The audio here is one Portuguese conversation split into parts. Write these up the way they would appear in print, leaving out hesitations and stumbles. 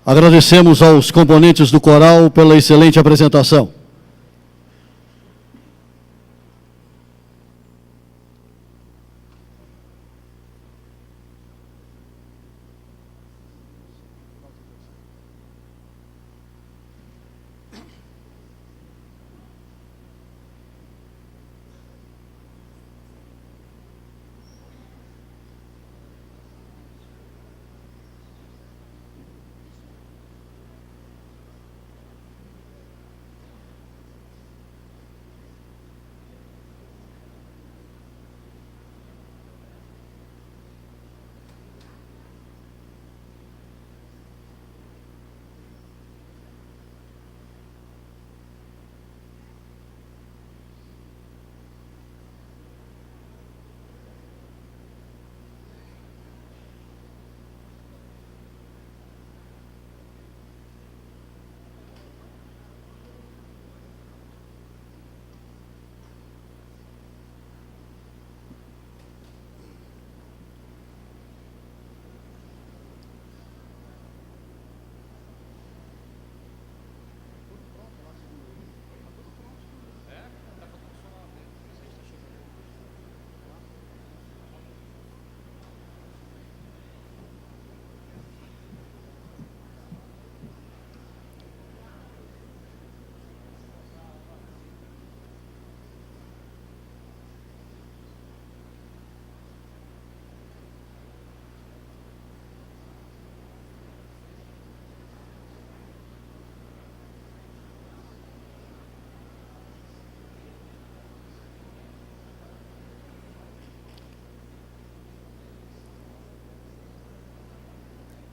Agradecemos aos componentes do coral pela excelente apresentação.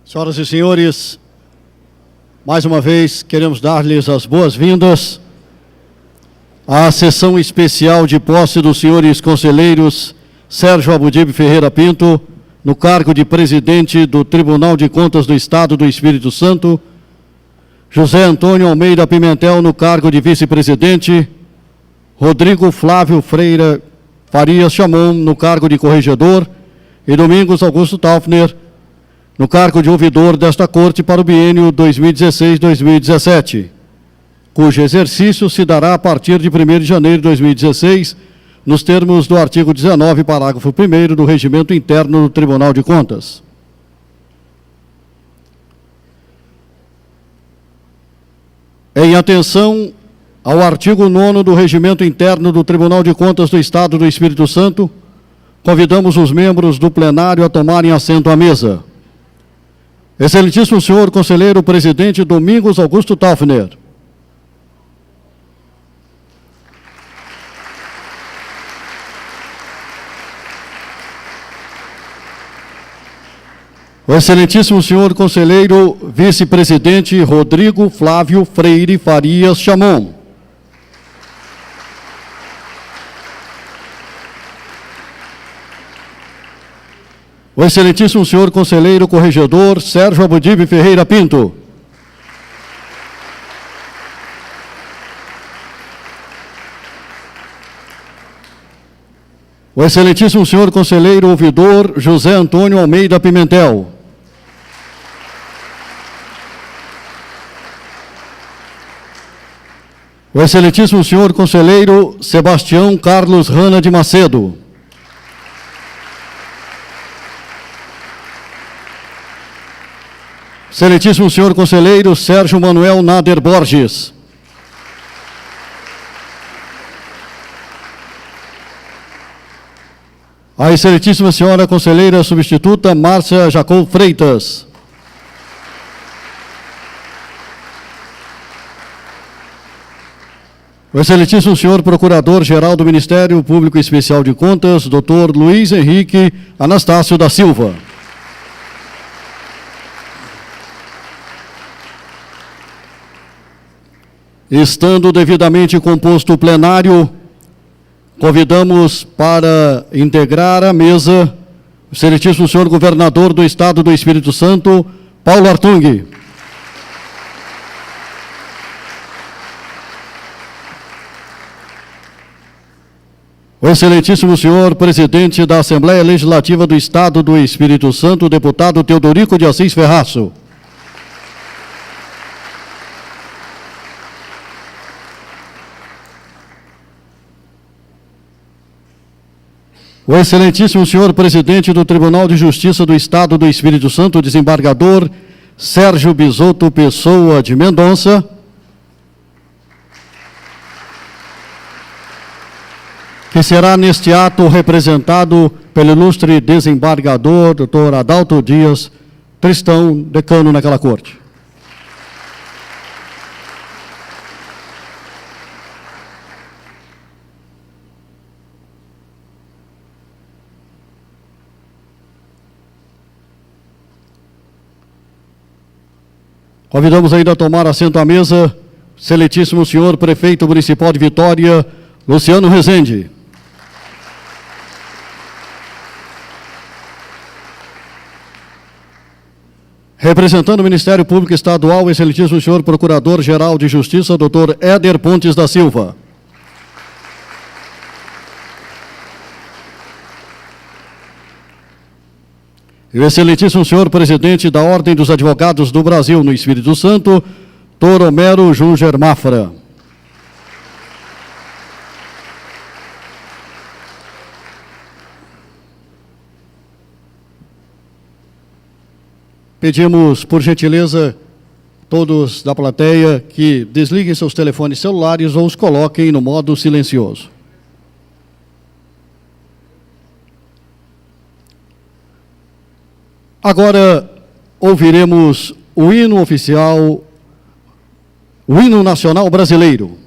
Senhoras e senhores, mais uma vez queremos dar-lhes as boas-vindas à sessão especial de posse dos senhores conselheiros Sérgio Abudib Ferreira Pinto, no cargo de presidente do Tribunal de Contas do Estado do Espírito Santo, José Antônio Almeida Pimentel, no cargo de vice-presidente, Rodrigo Flávio Freire Farias Chamon, no cargo de corregedor, e Domingos Augusto Taufner, no cargo de ouvidor desta Corte para o biênio 2016-2017, cujo exercício se dará a partir de 1º de janeiro de 2016, nos termos do artigo 19, parágrafo 1º do Regimento Interno do Tribunal de Contas. Em atenção ao artigo 9º do Regimento Interno do Tribunal de Contas do Estado do Espírito Santo, convidamos os membros do plenário a tomarem assento à mesa. Excelentíssimo senhor conselheiro presidente Domingos Augusto Taufner. O excelentíssimo senhor conselheiro vice-presidente Rodrigo Flávio Freire Farias Chamon. O excelentíssimo senhor conselheiro corregedor Sérgio Abudib Ferreira Pinto. O excelentíssimo senhor conselheiro ouvidor José Antônio Almeida Pimentel. O excelentíssimo senhor conselheiro Sebastião Carlos Rana de Macedo. Excelentíssimo senhor conselheiro Sérgio Manuel Nader Borges. A excelentíssima senhora conselheira substituta Márcia Jacob Freitas. O excelentíssimo senhor procurador-geral do Ministério Público Especial de Contas, Dr. Luiz Henrique Anastácio da Silva. Estando devidamente composto o plenário, convidamos para integrar a mesa o excelentíssimo senhor governador do Estado do Espírito Santo, Paulo Artung. O excelentíssimo senhor presidente da Assembleia Legislativa do Estado do Espírito Santo, deputado Teodorico de Assis Ferraço. O excelentíssimo senhor presidente do Tribunal de Justiça do Estado do Espírito Santo, desembargador Sérgio Bisotto Pessoa de Mendonça. Que será neste ato representado pelo ilustre desembargador, doutor Adalto Dias Tristão, decano naquela corte. Convidamos ainda a tomar assento à mesa, excelentíssimo senhor prefeito municipal de Vitória, Luciano Rezende. Representando o Ministério Público Estadual, excelentíssimo senhor Procurador-Geral de Justiça, doutor Éder Pontes da Silva. E o excelentíssimo senhor presidente da Ordem dos Advogados do Brasil no Espírito Santo, doutor Homero Junger Mafra. Pedimos, por gentileza, todos da plateia que desliguem seus telefones celulares ou os coloquem no modo silencioso. Agora ouviremos o hino oficial, o hino nacional brasileiro.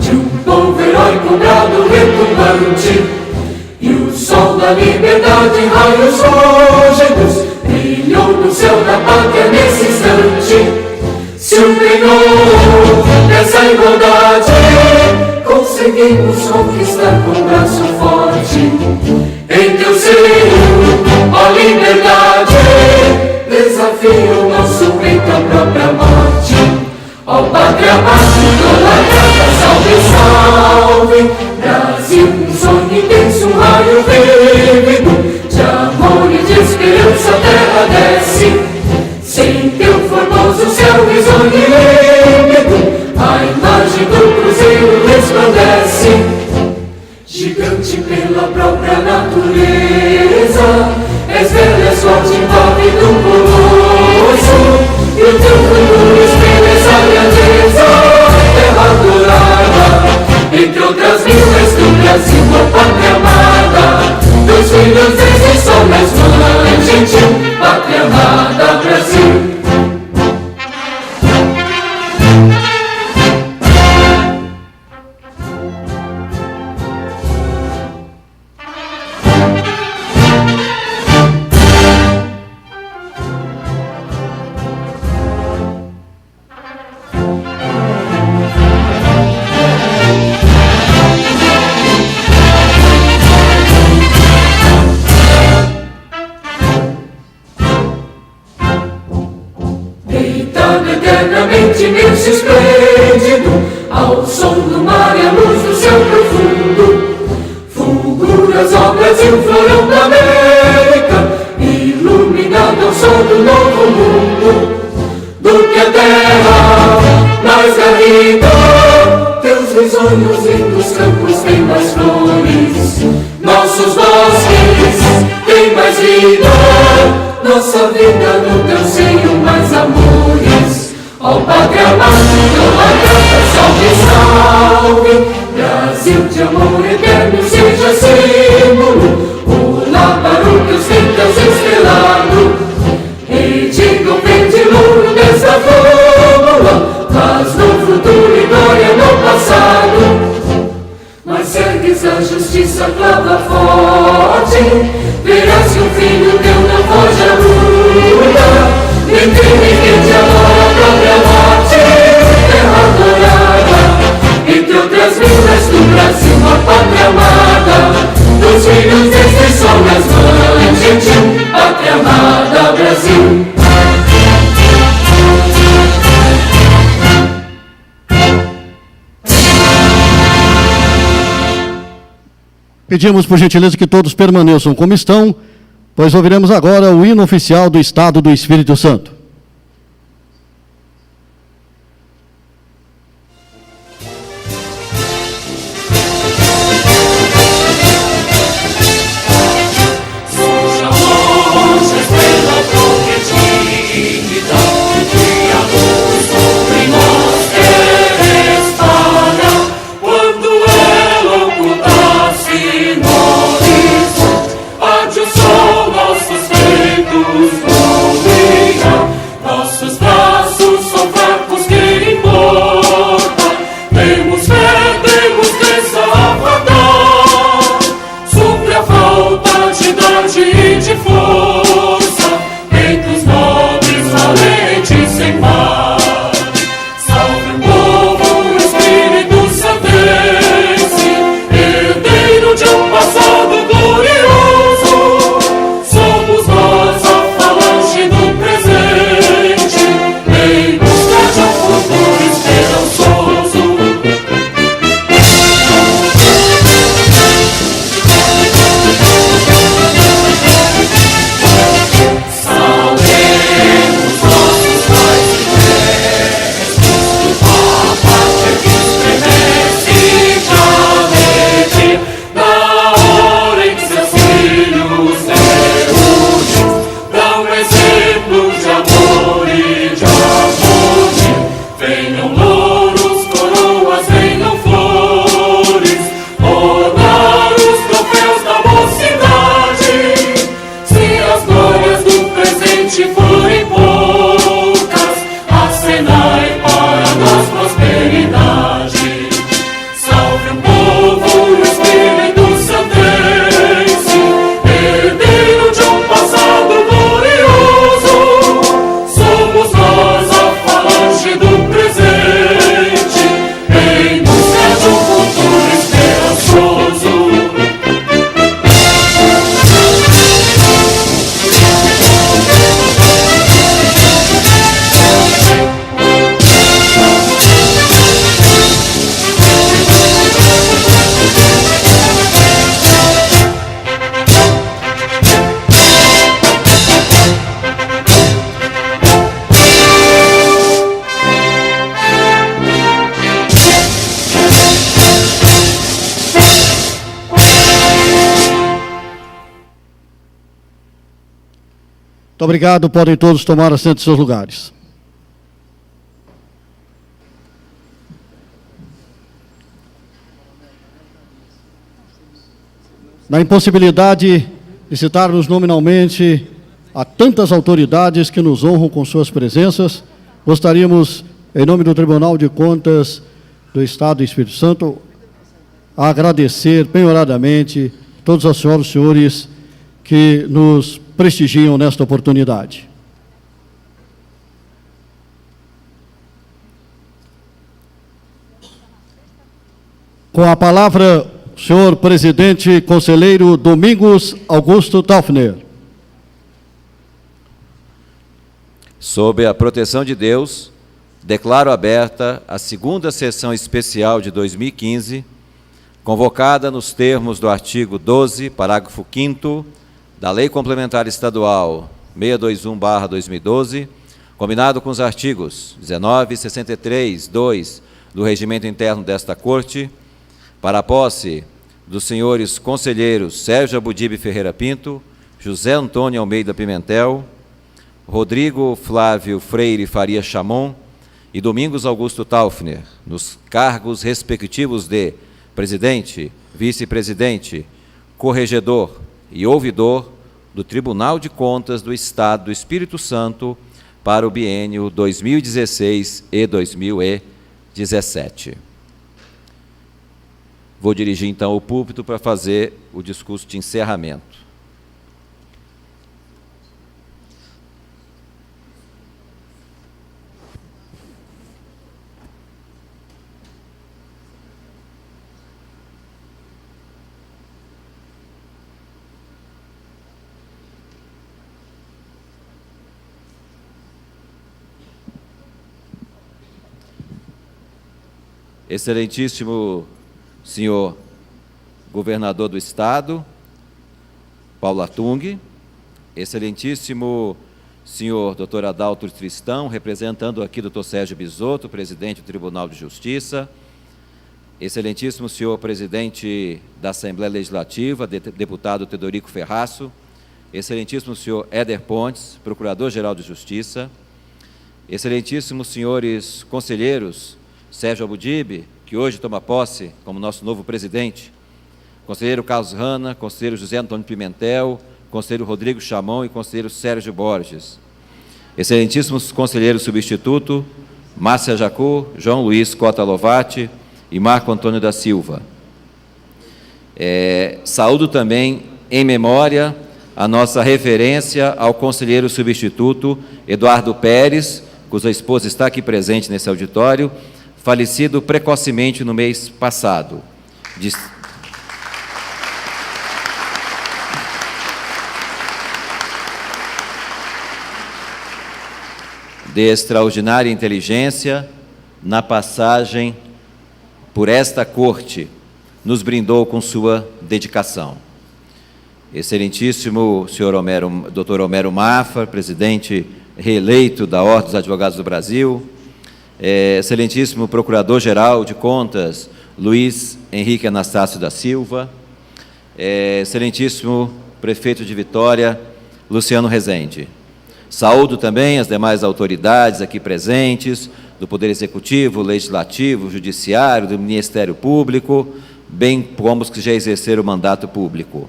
De um povo heróico brado retumbante, e o sol da liberdade em raios rógedos brilhou no céu da pátria nesse instante. Se o Senhor dessa igualdade conseguimos conquistar com braço forte, em teu seio, ó liberdade, desafia o nosso peito à própria morte. Ó pátria amada, idolatrada, salve, salve, Brasil, um sonho intenso, um raio vívido, de amor e de esperança a terra desce, sem teu formoso céu risonho e límpido, a imagem do cruzeiro resplandece, gigante pela própria natureza, és velha, és forte, envolve do colosso, e o teu futuro espelha essa grandeza, terra adorada, entre outras mil és do Brasil, ó pátria amada, dos filhos desse sol, és mãe gentil, pátria amada, Brasil. Imenso esplêndido, ao som do mar e à luz do céu profundo, fulgura ó Brasil, florão da América, iluminado ao sol do novo mundo, do que a terra mais garrida, teus risonhos lindos campos têm mais flores, nossos bosques têm mais vida, nossa vida no teu seio mais amores. Ó pátria amada, idolatrada, salve, salve, Brasil de amor eterno seja símbolo, o lábaro que ostenta estrelado, rediga o verde louro desta fórmula, paz no futuro e glória no passado. Mas ergues a justiça, clava forte, verás que um filho teu não foge à luz. gentil, pátria amada Brasil. Pedimos, por gentileza, que todos permaneçam como estão, pois ouviremos agora o hino oficial do Estado do Espírito Santo. Muito obrigado, podem todos tomar assento em seus lugares. Na impossibilidade de citarmos nominalmente a tantas autoridades que nos honram com suas presenças, gostaríamos, em nome do Tribunal de Contas do Estado do Espírito Santo, a agradecer penhoradamente todas as senhoras e senhores que nos prestigiam nesta oportunidade. Com a palavra, o senhor presidente conselheiro Domingos Augusto Taufner. Sob a proteção de Deus, declaro aberta a segunda sessão especial de 2015, convocada nos termos do artigo 12, parágrafo 5º, da Lei Complementar Estadual 621/2012, combinado com os artigos 19 e 63, 2 do Regimento Interno desta Corte, para a posse dos senhores conselheiros Sérgio Abudibe Ferreira Pinto, José Antônio Almeida Pimentel, Rodrigo Flávio Freire Faria Chamon e Domingos Augusto Taufner, nos cargos respectivos de presidente, vice-presidente, corregedor e ouvidor do Tribunal de Contas do Estado do Espírito Santo para o biênio 2016 e 2017. Vou dirigir, então, o púlpito para fazer o discurso de encerramento. excelentíssimo senhor governador do Estado, Paulo Atung, excelentíssimo senhor Dr. Adalto Tristão, representando aqui Dr. Sérgio Bisotto, presidente do Tribunal de Justiça, excelentíssimo senhor presidente da Assembleia Legislativa, deputado Teodorico Ferraço, excelentíssimo senhor Éder Pontes, procurador-geral de Justiça, excelentíssimos senhores conselheiros, Sérgio Abudib, que hoje toma posse como nosso novo presidente, conselheiro Carlos Hanna, conselheiro José Antônio Pimentel, conselheiro Rodrigo Chamon e conselheiro Sérgio Borges, excelentíssimos conselheiros substituto, Márcia Jacô, João Luiz Cota Lovati e Marco Antônio da Silva. Saúdo também, em memória, a nossa referência ao conselheiro substituto Eduardo Pérez, cuja esposa está aqui presente nesse auditório, falecido precocemente no mês passado. De extraordinária inteligência, na passagem por esta corte, nos brindou com sua dedicação. Excelentíssimo senhor Dr. Homero Mafra, presidente reeleito da Ordem dos Advogados do Brasil, excelentíssimo Procurador-Geral de Contas, Luiz Henrique Anastácio da Silva, excelentíssimo Prefeito de Vitória, Luciano Rezende. Saúdo também as demais autoridades aqui presentes, do Poder Executivo, Legislativo, Judiciário, do Ministério Público, bem como os que já exerceram o mandato público.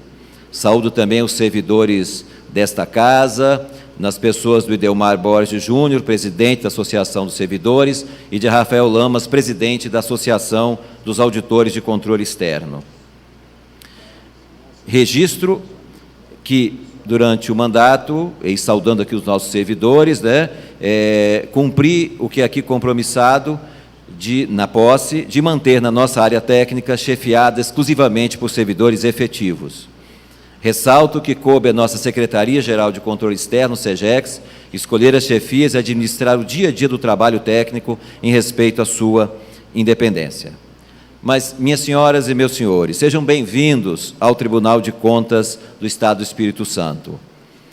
Saúdo também os servidores desta casa, nas pessoas do Idelmar Borges Júnior, presidente da Associação dos Servidores, e de Rafael Lamas, presidente da Associação dos Auditores de Controle Externo. Registro que, durante o mandato, e saudando aqui os nossos servidores, cumpri o que é aqui compromissado, na posse, de manter na nossa área técnica chefiada exclusivamente por servidores efetivos. Ressalto que coube à nossa Secretaria-Geral de Controle Externo, SEGEX, escolher as chefias e administrar o dia a dia do trabalho técnico em respeito à sua independência. Mas, minhas senhoras e meus senhores, sejam bem-vindos ao Tribunal de Contas do Estado do Espírito Santo.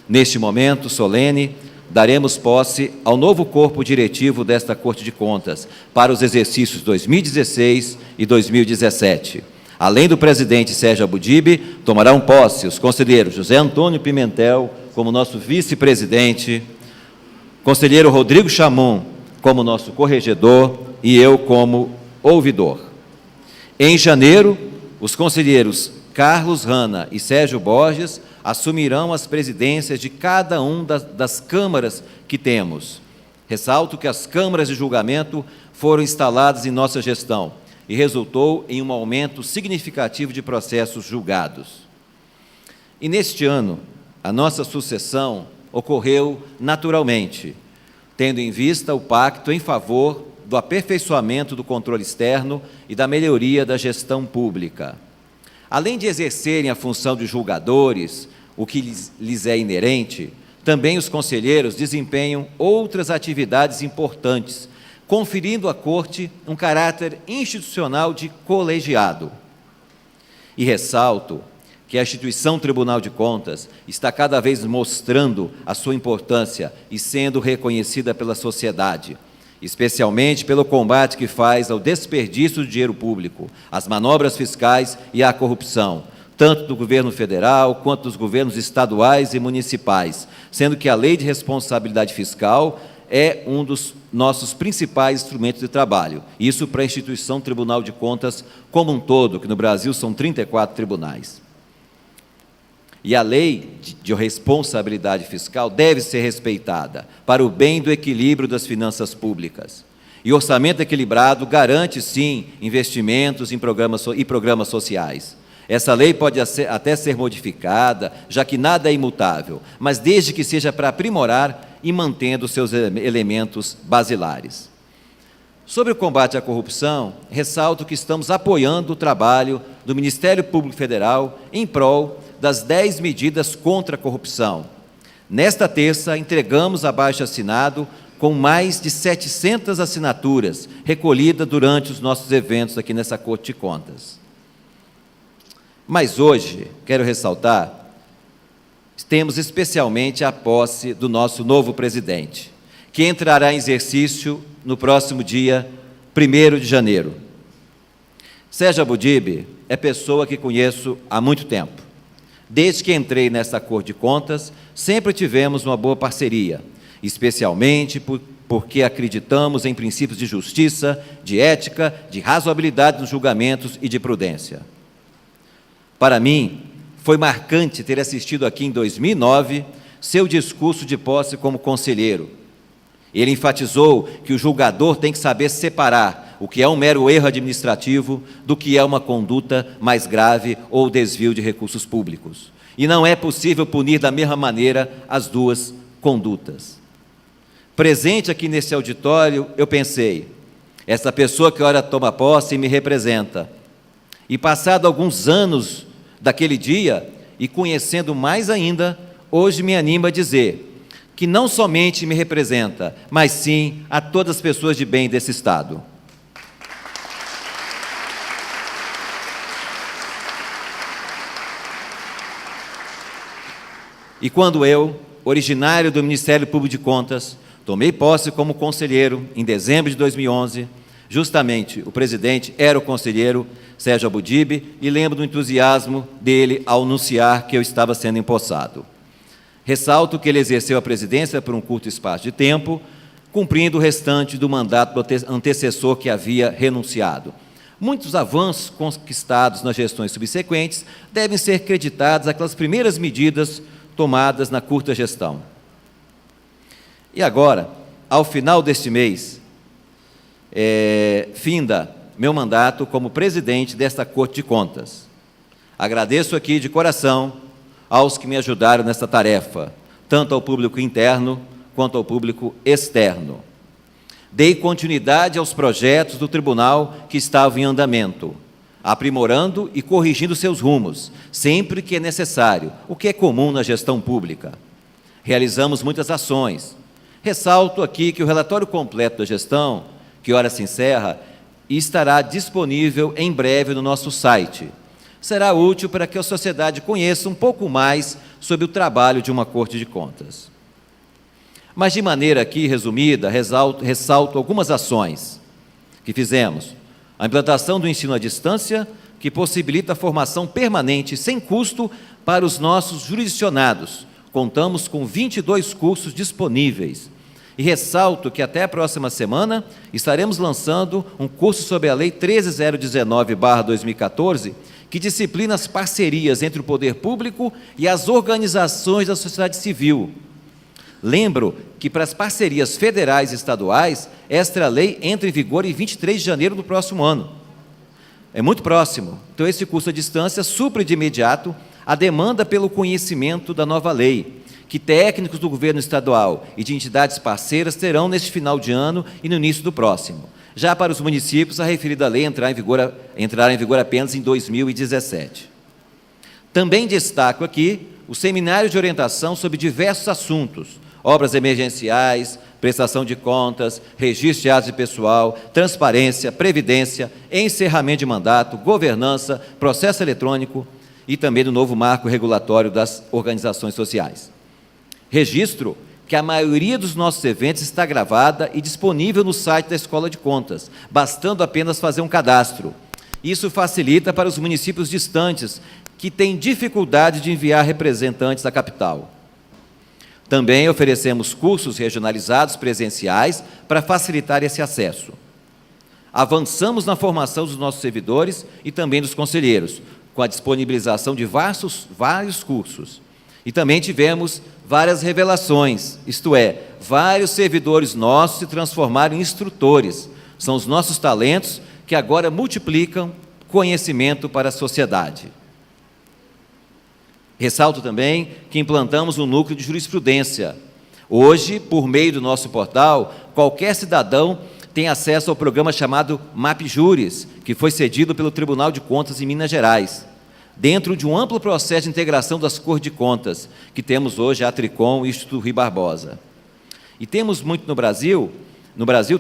Neste momento solene, daremos posse ao novo corpo diretivo desta Corte de Contas para os exercícios 2016 e 2017. Além do presidente Sérgio Abudib, tomarão posse os conselheiros José Antônio Pimentel como nosso vice-presidente, conselheiro Rodrigo Chamon como nosso corregedor e eu como ouvidor. Em janeiro, os conselheiros Carlos Hanna e Sérgio Borges assumirão as presidências de cada um das câmaras que temos. Ressalto que as câmaras de julgamento foram instaladas em nossa gestão e resultou em um aumento significativo de processos julgados. E neste ano, a nossa sucessão ocorreu naturalmente, tendo em vista o pacto em favor do aperfeiçoamento do controle externo e da melhoria da gestão pública. Além de exercerem a função de julgadores, o que lhes é inerente, também os conselheiros desempenham outras atividades importantes, conferindo à Corte um caráter institucional de colegiado. E ressalto que a instituição Tribunal de Contas está cada vez mostrando a sua importância e sendo reconhecida pela sociedade, especialmente pelo combate que faz ao desperdício de dinheiro público, às manobras fiscais e à corrupção, tanto do governo federal quanto dos governos estaduais e municipais, sendo que a Lei de Responsabilidade Fiscal é um dos nossos principais instrumentos de trabalho. Isso para a instituição Tribunal de Contas como um todo, que no Brasil são 34 tribunais. E a lei de responsabilidade fiscal deve ser respeitada para o bem do equilíbrio das finanças públicas. E orçamento equilibrado garante, sim, investimentos em programas sociais. Essa lei pode até ser modificada, já que nada é imutável, mas desde que seja para aprimorar e mantendo seus elementos basilares. Sobre o combate à corrupção, ressalto que estamos apoiando o trabalho do Ministério Público Federal em prol das 10 medidas contra a corrupção. Nesta terça, entregamos abaixo-assinado com mais de 700 assinaturas recolhidas durante os nossos eventos aqui nessa Corte de Contas. Mas hoje, quero ressaltar, temos especialmente a posse do nosso novo presidente, que entrará em exercício no próximo dia 1º de janeiro. Sérgio Abudib é pessoa que conheço há muito tempo. Desde que entrei nesta Corte de Contas, sempre tivemos uma boa parceria, especialmente porque acreditamos em princípios de justiça, de ética, de razoabilidade nos julgamentos e de prudência. Para mim, foi marcante ter assistido aqui em 2009 seu discurso de posse como conselheiro. Ele enfatizou que o julgador tem que saber separar o que é um mero erro administrativo do que é uma conduta mais grave ou desvio de recursos públicos. E não é possível punir da mesma maneira as duas condutas. Presente aqui nesse auditório, eu pensei, essa pessoa que ora toma posse me representa. E passado alguns anos daquele dia, e conhecendo mais ainda, hoje me anima a dizer que não somente me representa, mas sim a todas as pessoas de bem desse Estado. E quando eu, originário do Ministério Público de Contas, tomei posse como conselheiro em dezembro de 2011, justamente o presidente era o conselheiro Sérgio Abudib, e lembro do entusiasmo dele ao anunciar que eu estava sendo empossado. Ressalto que ele exerceu a presidência por um curto espaço de tempo, cumprindo o restante do mandato do antecessor que havia renunciado. Muitos avanços conquistados nas gestões subsequentes devem ser creditados àquelas primeiras medidas tomadas na curta gestão. E agora, ao final deste mês, finda meu mandato como presidente desta Corte de Contas. Agradeço aqui de coração aos que me ajudaram nesta tarefa, tanto ao público interno quanto ao público externo. Dei continuidade aos projetos do tribunal que estavam em andamento, aprimorando e corrigindo seus rumos, sempre que é necessário, o que é comum na gestão pública. Realizamos muitas ações. Ressalto aqui que o relatório completo da gestão, que ora se encerra, estará disponível em breve no nosso site. Será útil para que a sociedade conheça um pouco mais sobre o trabalho de uma Corte de Contas. Mas, de maneira aqui resumida, ressalto algumas ações que fizemos. A implantação do ensino à distância, que possibilita a formação permanente sem custo para os nossos jurisdicionados. Contamos com 22 cursos disponíveis. E ressalto que até a próxima semana estaremos lançando um curso sobre a Lei 13.019/2014, que disciplina as parcerias entre o poder público e as organizações da sociedade civil. Lembro que para as parcerias federais e estaduais, esta lei entra em vigor em 23 de janeiro do próximo ano. É muito próximo. Então, esse curso à distância supre de imediato a demanda pelo conhecimento da nova lei, que técnicos do governo estadual e de entidades parceiras terão neste final de ano e no início do próximo. Já para os municípios, a referida lei entrará em vigor apenas em 2017. Também destaco aqui o seminário de orientação sobre diversos assuntos: obras emergenciais, prestação de contas, registro de atos de pessoal, transparência, previdência, encerramento de mandato, governança, processo eletrônico e também do novo marco regulatório das organizações sociais. Registro que a maioria dos nossos eventos está gravada e disponível no site da Escola de Contas, bastando apenas fazer um cadastro. Isso facilita para os municípios distantes, que têm dificuldade de enviar representantes à capital. Também oferecemos cursos regionalizados presenciais para facilitar esse acesso. Avançamos na formação dos nossos servidores e também dos conselheiros, com a disponibilização de vários cursos. E também tivemos várias revelações, isto é, vários servidores nossos se transformaram em instrutores. São os nossos talentos que agora multiplicam conhecimento para a sociedade. Ressalto também que implantamos um núcleo de jurisprudência. Hoje, por meio do nosso portal, qualquer cidadão tem acesso ao programa chamado MapJuris, que foi cedido pelo Tribunal de Contas em Minas Gerais, dentro de um amplo processo de integração das Cortes de Contas, que temos hoje a Tricom e o Instituto Rui Barbosa. E temos muito no Brasil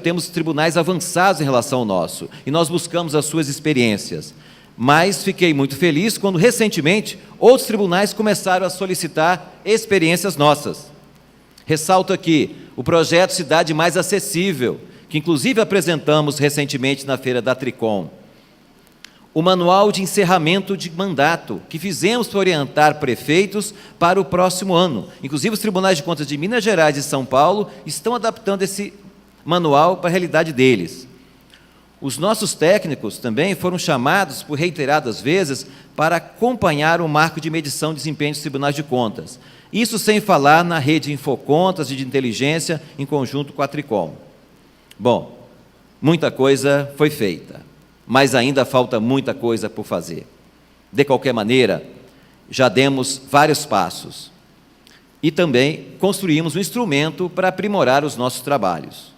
temos tribunais avançados em relação ao nosso, e nós buscamos as suas experiências. Mas fiquei muito feliz quando, recentemente, outros tribunais começaram a solicitar experiências nossas. Ressalto aqui o projeto Cidade Mais Acessível, que inclusive apresentamos recentemente na Feira da Tricom. O manual de encerramento de mandato, que fizemos para orientar prefeitos para o próximo ano. Inclusive, os tribunais de contas de Minas Gerais e São Paulo estão adaptando esse manual para a realidade deles. Os nossos técnicos também foram chamados por reiteradas vezes para acompanhar o marco de medição de desempenho dos tribunais de contas. Isso sem falar na rede Infocontas e de inteligência em conjunto com a Tricom. Bom, muita coisa foi feita, mas ainda falta muita coisa por fazer. De qualquer maneira, já demos vários passos e também construímos um instrumento para aprimorar os nossos trabalhos.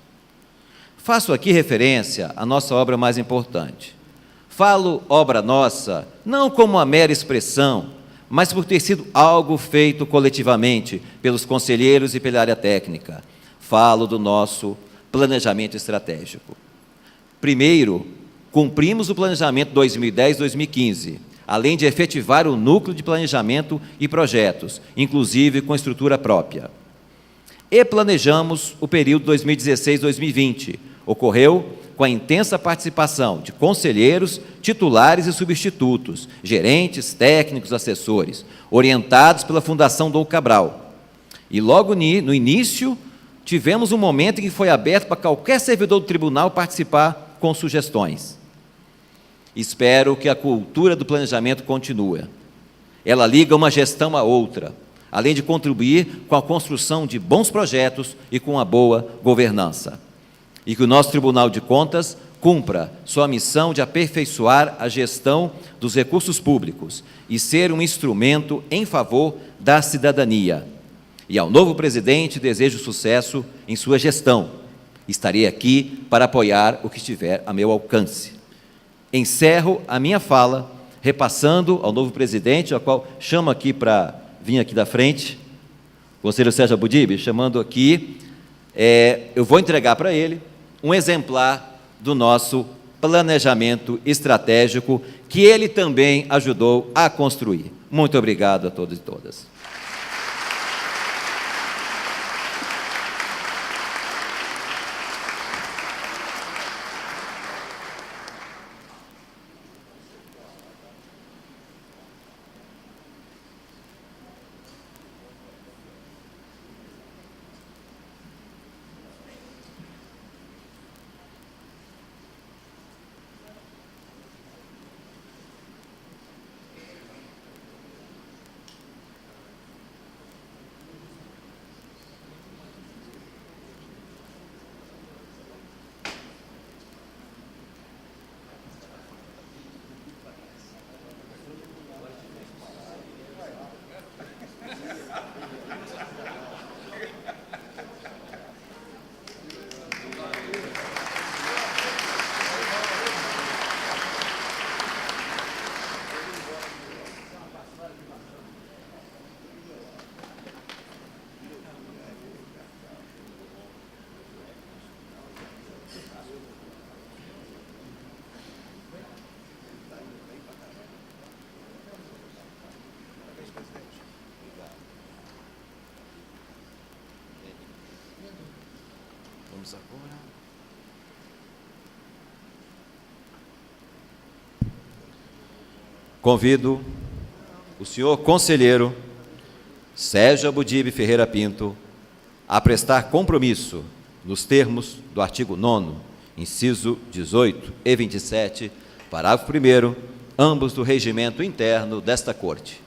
Faço aqui referência à nossa obra mais importante. Falo obra nossa, não como uma mera expressão, mas por ter sido algo feito coletivamente pelos conselheiros e pela área técnica. Falo do nosso planejamento estratégico. Primeiro, cumprimos o planejamento 2010-2015, além de efetivar o núcleo de planejamento e projetos, inclusive com estrutura própria. E planejamos o período 2016-2020. Ocorreu com a intensa participação de conselheiros, titulares e substitutos, gerentes, técnicos, assessores, orientados pela Fundação Dom Cabral. E logo no início, tivemos um momento em que foi aberto para qualquer servidor do tribunal participar com sugestões. Espero que a cultura do planejamento continue. Ela liga uma gestão à outra, além de contribuir com a construção de bons projetos e com uma boa governança. E que o nosso Tribunal de Contas cumpra sua missão de aperfeiçoar a gestão dos recursos públicos e ser um instrumento em favor da cidadania. E ao novo presidente desejo sucesso em sua gestão. Estarei aqui para apoiar o que estiver a meu alcance. Encerro a minha fala repassando ao novo presidente, ao qual chamo aqui para vir aqui da frente, o conselheiro Sérgio Abudib, chamando aqui, eu vou entregar para ele um exemplar do nosso planejamento estratégico, que ele também ajudou a construir. Muito obrigado a todos e todas. Vamos agora. Convido o senhor conselheiro Sérgio Abudib Ferreira Pinto a prestar compromisso nos termos do artigo 9º, inciso 18 e 27, parágrafo 1º, ambos do regimento interno desta Corte.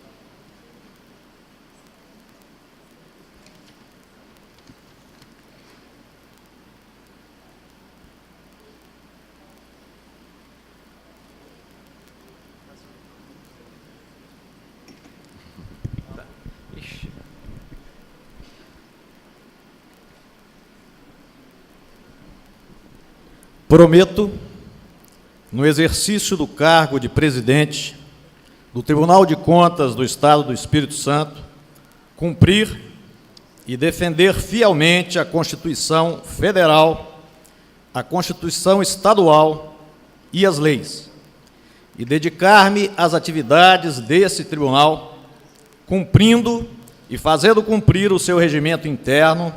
Prometo, no exercício do cargo de presidente do Tribunal de Contas do Estado do Espírito Santo, cumprir e defender fielmente a Constituição Federal, a Constituição Estadual e as leis, e dedicar-me às atividades desse tribunal, cumprindo e fazendo cumprir o seu regimento interno,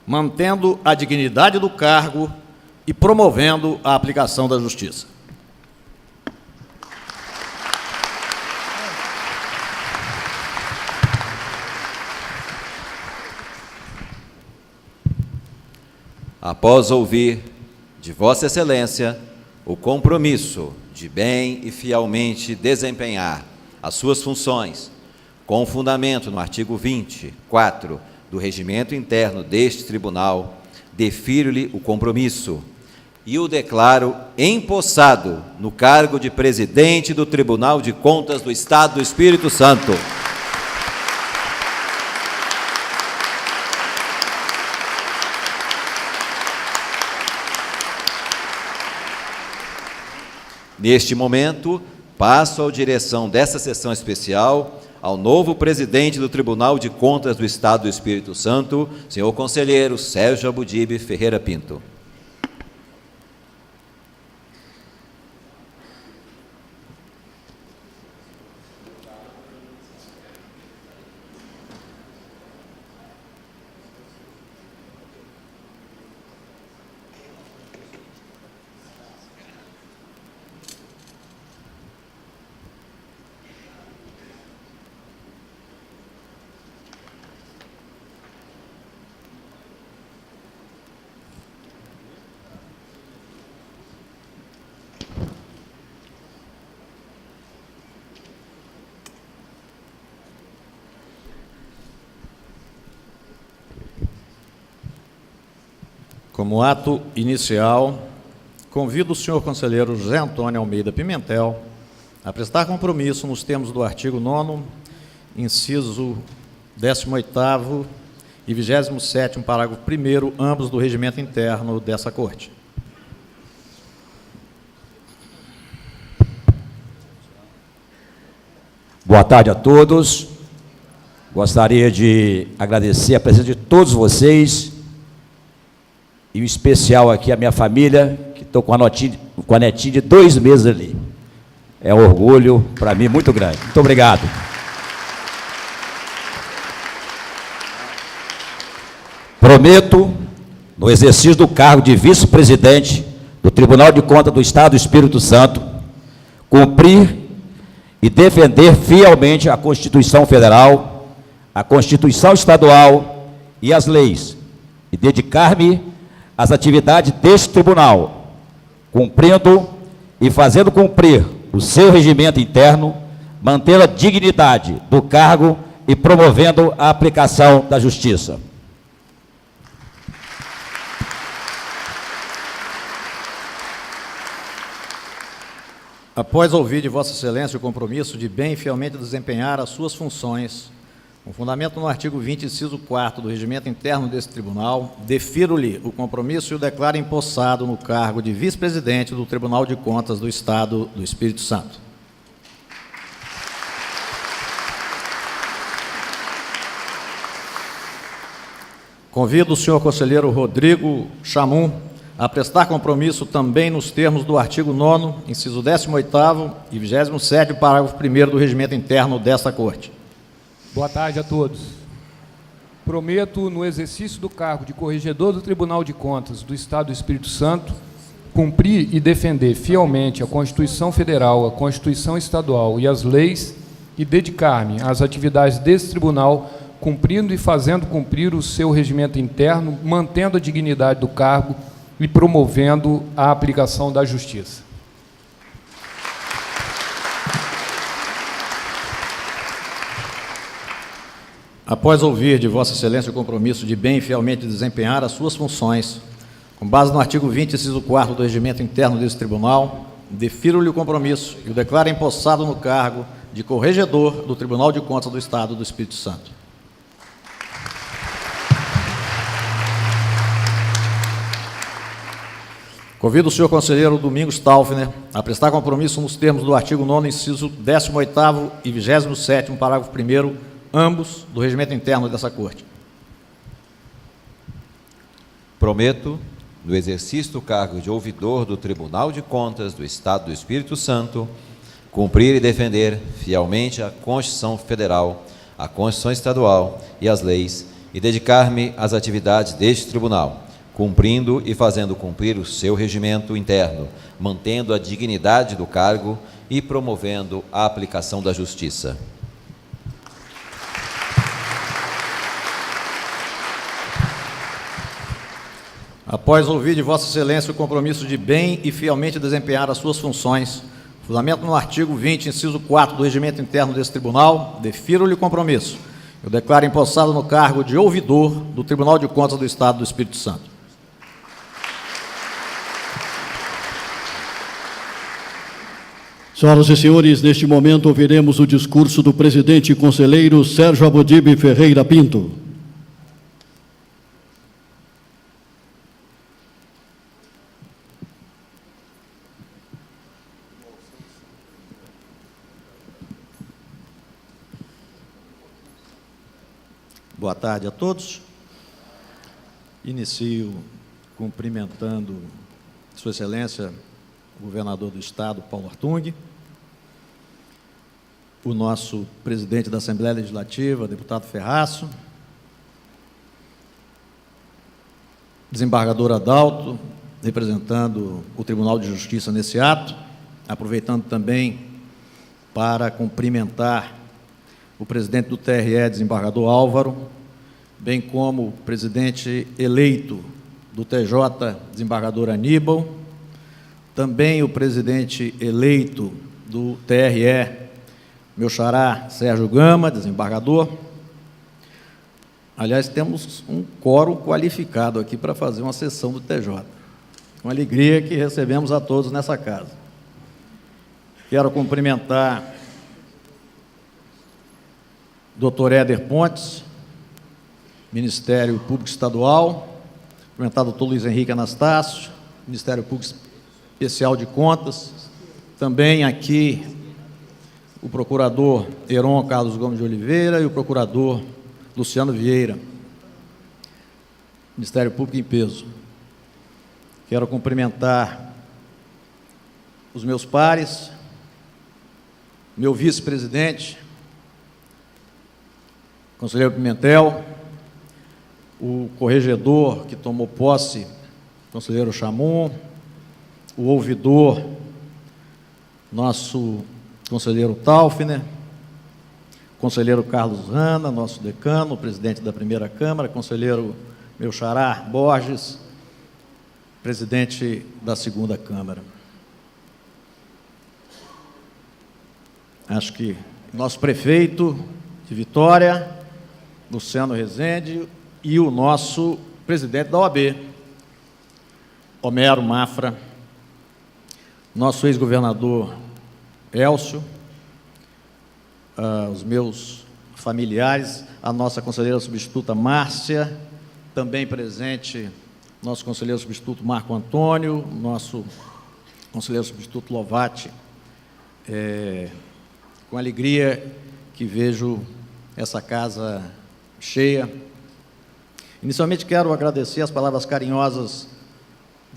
mantendo a dignidade do cargo e promovendo a aplicação da justiça. Após ouvir de Vossa Excelência o compromisso de bem e fielmente desempenhar as suas funções, com fundamento no artigo 24 do Regimento Interno deste Tribunal, defiro-lhe o compromisso e o declaro empossado no cargo de presidente do Tribunal de Contas do Estado do Espírito Santo. Neste momento, passo a direção dessa sessão especial ao novo presidente do Tribunal de Contas do Estado do Espírito Santo, senhor conselheiro Sérgio Abudib Ferreira Pinto. Como ato inicial, convido o senhor conselheiro José Antônio Almeida Pimentel a prestar compromisso nos termos do artigo 9º, inciso 18º e 27º, parágrafo 1º, ambos do regimento interno dessa Corte. Boa tarde a todos. Gostaria de agradecer a presença de todos vocês, e em especial aqui a minha família, que estou com a netinha de 2 meses ali. É um orgulho para mim muito grande. Muito obrigado. Prometo, no exercício do cargo de vice-presidente do Tribunal de Contas do Estado do Espírito Santo, cumprir e defender fielmente a Constituição Federal, a Constituição Estadual e as leis, e dedicar-me às atividades deste tribunal, cumprindo e fazendo cumprir o seu regimento interno, mantendo a dignidade do cargo e promovendo a aplicação da justiça. Após ouvir de Vossa Excelência o compromisso de bem e fielmente desempenhar as suas funções, com fundamento no artigo 20, inciso 4 do regimento interno deste tribunal, defiro-lhe o compromisso e o declaro empossado no cargo de vice-presidente do Tribunal de Contas do Estado do Espírito Santo. Convido o senhor conselheiro Rodrigo Chamum a prestar compromisso também nos termos do artigo 9º, inciso 18º e 27º, parágrafo 1º do regimento interno desta Corte. Boa tarde a todos. Prometo, no exercício do cargo de corregedor do Tribunal de Contas do Estado do Espírito Santo, cumprir e defender fielmente a Constituição Federal, a Constituição Estadual e as leis, e dedicar-me às atividades desse tribunal, cumprindo e fazendo cumprir o seu regimento interno, mantendo a dignidade do cargo e promovendo a aplicação da justiça. Após ouvir de Vossa Excelência o compromisso de bem e fielmente desempenhar as suas funções, com base no artigo 20, inciso 4 do regimento interno desse tribunal, defiro-lhe o compromisso e o declaro empossado no cargo de corregedor do Tribunal de Contas do Estado do Espírito Santo. Convido o senhor conselheiro Domingos Taufner a prestar compromisso nos termos do artigo 9º, inciso 18º e 27º, parágrafo 1º, ambos do regimento interno dessa Corte. Prometo, no exercício do cargo de ouvidor do Tribunal de Contas do Estado do Espírito Santo, cumprir e defender fielmente a Constituição Federal, a Constituição Estadual e as leis, e dedicar-me às atividades deste tribunal, cumprindo e fazendo cumprir o seu regimento interno, mantendo a dignidade do cargo e promovendo a aplicação da justiça. Após ouvir de Vossa Excelência o compromisso de bem e fielmente desempenhar as suas funções, fundamento no artigo 20, inciso 4 do regimento interno desse tribunal, defiro-lhe o compromisso. Eu declaro empossado no cargo de ouvidor do Tribunal de Contas do Estado do Espírito Santo. Senhoras e senhores, neste momento ouviremos o discurso do presidente e conselheiro Sérgio Abodibe Ferreira Pinto. Boa tarde a todos. Inicio cumprimentando Sua Excelência, o governador do Estado, Paulo Artung, o nosso presidente da Assembleia Legislativa, deputado Ferraço, desembargador Adalto, representando o Tribunal de Justiça nesse ato, aproveitando também para cumprimentar o presidente do TRE, desembargador Álvaro, bem como o presidente eleito do TJ, desembargador Aníbal, também o presidente eleito do TRE, meu xará Sérgio Gama, desembargador. Aliás, temos um quórum qualificado aqui para fazer uma sessão do TJ. Com alegria que recebemos a todos nessa casa. Quero cumprimentar Dr. Éder Pontes, Ministério Público Estadual, cumprimentar o Dr. Luiz Henrique Anastácio, Ministério Público Especial de Contas, também aqui o procurador Heron Carlos Gomes de Oliveira e o procurador Luciano Vieira, Ministério Público em peso. Quero cumprimentar os meus pares, meu vice-presidente, conselheiro Pimentel, o corregedor que tomou posse, conselheiro Chamon, o ouvidor, nosso conselheiro Taufner, conselheiro Carlos Rana, nosso decano, presidente da primeira Câmara, conselheiro meu xará Borges, presidente da segunda Câmara. Acho que nosso prefeito de Vitória, Luciano Rezende, e o nosso presidente da OAB, Homero Mafra, nosso ex-governador Elcio, os meus familiares, a nossa conselheira substituta Márcia, também presente nosso conselheiro substituto Marco Antônio, nosso conselheiro substituto Lovati, com alegria que vejo essa casa cheia. Inicialmente quero agradecer as palavras carinhosas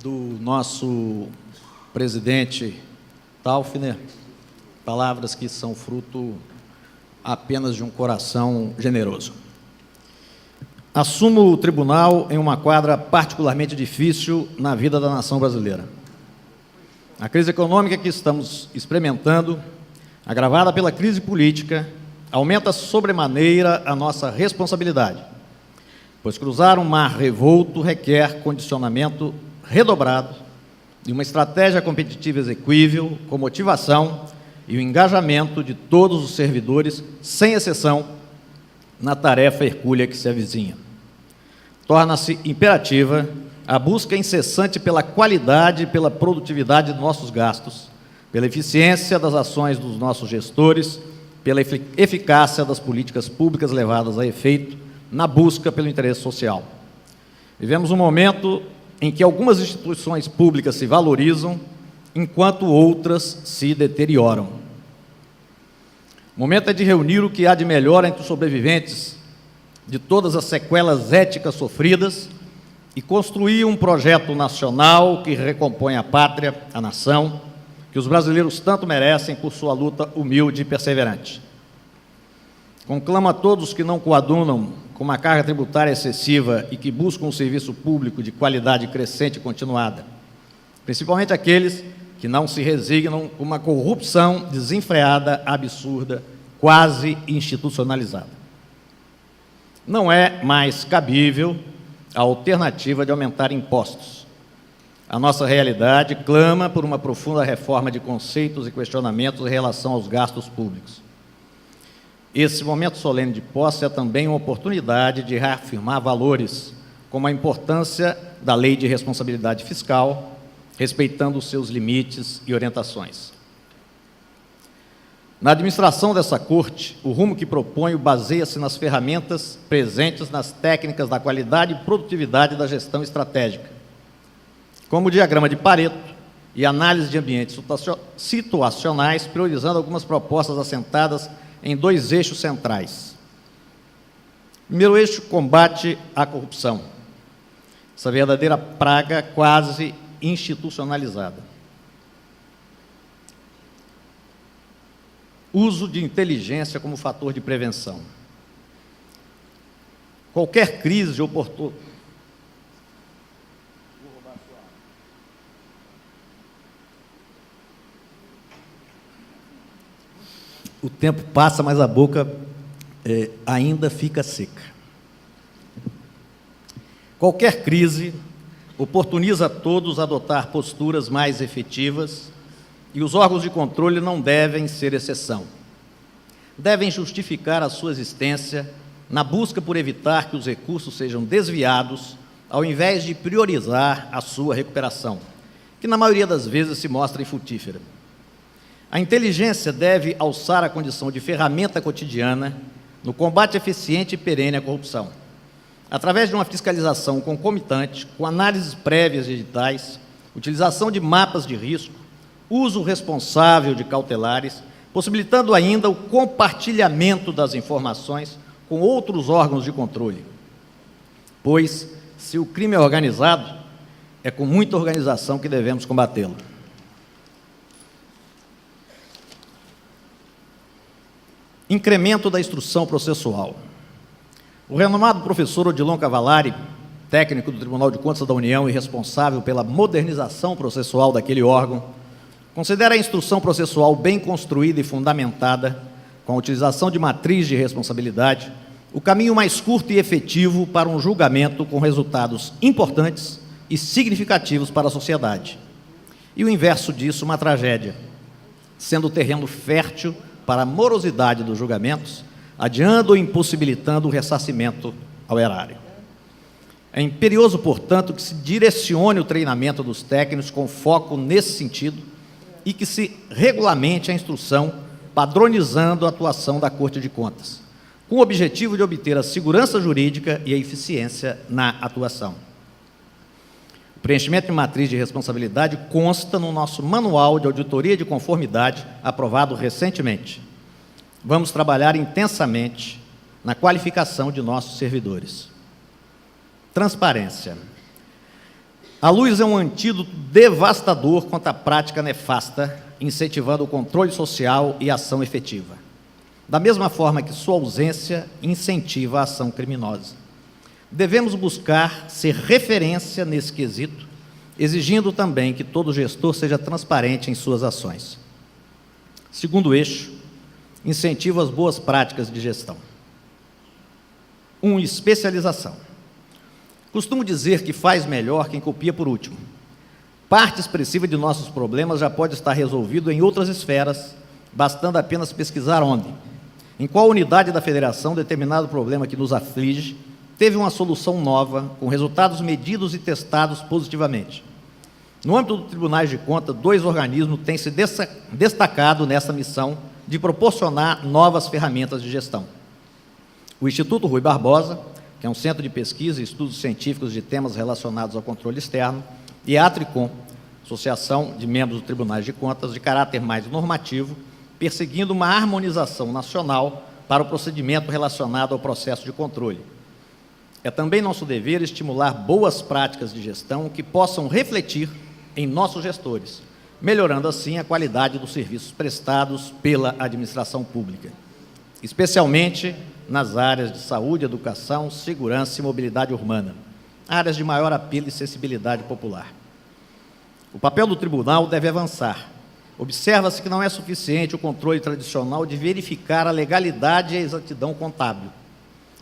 do nosso presidente Taufner, palavras que são fruto apenas de um coração generoso. Assumo o tribunal em uma quadra particularmente difícil na vida da nação brasileira. A crise econômica que estamos experimentando, agravada pela crise política, aumenta sobremaneira a nossa responsabilidade, pois cruzar um mar revolto requer condicionamento redobrado de uma estratégia competitiva exequível, com motivação e o engajamento de todos os servidores, sem exceção, na tarefa hercúlea que se avizinha. Torna-se imperativa a busca incessante pela qualidade e pela produtividade dos nossos gastos, pela eficiência das ações dos nossos gestores, pela eficácia das políticas públicas levadas a efeito na busca pelo interesse social. Vivemos um momento em que algumas instituições públicas se valorizam, enquanto outras se deterioram. O momento é de reunir o que há de melhor entre os sobreviventes de todas as sequelas éticas sofridas e construir um projeto nacional que recompõe a pátria, a nação, que os brasileiros tanto merecem por sua luta humilde e perseverante. Conclamo a todos que não coadunam com uma carga tributária excessiva e que buscam um serviço público de qualidade crescente e continuada, principalmente aqueles que não se resignam com uma corrupção desenfreada, absurda, quase institucionalizada. Não é mais cabível a alternativa de aumentar impostos. A nossa realidade clama por uma profunda reforma de conceitos e questionamentos em relação aos gastos públicos. Esse momento solene de posse é também uma oportunidade de reafirmar valores, como a importância da Lei de Responsabilidade Fiscal, respeitando os seus limites e orientações. Na administração dessa Corte, o rumo que proponho baseia-se nas ferramentas presentes nas técnicas da qualidade e produtividade da gestão estratégica, como o diagrama de Pareto e análise de ambientes situacionais, priorizando algumas propostas assentadas em 2 eixos centrais. Primeiro eixo, combate à corrupção, essa verdadeira praga quase institucionalizada. Uso de inteligência como fator de prevenção. Qualquer crise de oportunidade. O tempo passa, mas a boca ainda fica seca. Qualquer crise oportuniza a todos a adotar posturas mais efetivas e os órgãos de controle não devem ser exceção. Devem justificar a sua existência na busca por evitar que os recursos sejam desviados, ao invés de priorizar a sua recuperação, que na maioria das vezes se mostra infrutífera. A inteligência deve alçar a condição de ferramenta cotidiana no combate eficiente e perene à corrupção, através de uma fiscalização concomitante, com análises prévias de editais, utilização de mapas de risco, uso responsável de cautelares, possibilitando ainda o compartilhamento das informações com outros órgãos de controle. Pois, se o crime é organizado, é com muita organização que devemos combatê-lo. Incremento da instrução processual. O renomado professor Odilon Cavallari, técnico do Tribunal de Contas da União e responsável pela modernização processual daquele órgão, considera a instrução processual bem construída e fundamentada, com a utilização de matriz de responsabilidade, o caminho mais curto e efetivo para um julgamento com resultados importantes e significativos para a sociedade. E o inverso disso, uma tragédia, sendo o terreno fértil para a morosidade dos julgamentos, adiando ou impossibilitando o ressarcimento ao erário. É imperioso, portanto, que se direcione o treinamento dos técnicos com foco nesse sentido e que se regulamente a instrução, padronizando a atuação da Corte de Contas, com o objetivo de obter a segurança jurídica e a eficiência na atuação. O preenchimento de matriz de responsabilidade consta no nosso Manual de Auditoria de Conformidade, aprovado recentemente. Vamos trabalhar intensamente na qualificação de nossos servidores. Transparência. A luz é um antídoto devastador contra a prática nefasta, incentivando o controle social e a ação efetiva. Da mesma forma que sua ausência incentiva a ação criminosa. Devemos buscar ser referência nesse quesito, exigindo também que todo gestor seja transparente em suas ações. Segundo eixo, incentivo às boas práticas de gestão. 1. Especialização. Costumo dizer que faz melhor quem copia por último. Parte expressiva de nossos problemas já pode estar resolvido em outras esferas, bastando apenas pesquisar onde. Em qual unidade da federação determinado problema que nos aflige teve uma solução nova, com resultados medidos e testados positivamente. No âmbito dos tribunais de contas, 2 organismos têm se destacado nessa missão de proporcionar novas ferramentas de gestão. O Instituto Rui Barbosa, que é um centro de pesquisa e estudos científicos de temas relacionados ao controle externo, e a Atricom, Associação de Membros dos Tribunais de Contas, de caráter mais normativo, perseguindo uma harmonização nacional para o procedimento relacionado ao processo de controle. É também nosso dever estimular boas práticas de gestão que possam refletir em nossos gestores, melhorando assim a qualidade dos serviços prestados pela administração pública, especialmente nas áreas de saúde, educação, segurança e mobilidade urbana, áreas de maior apelo e sensibilidade popular. O papel do tribunal deve avançar. Observa-se que não é suficiente o controle tradicional de verificar a legalidade e a exatidão contábil.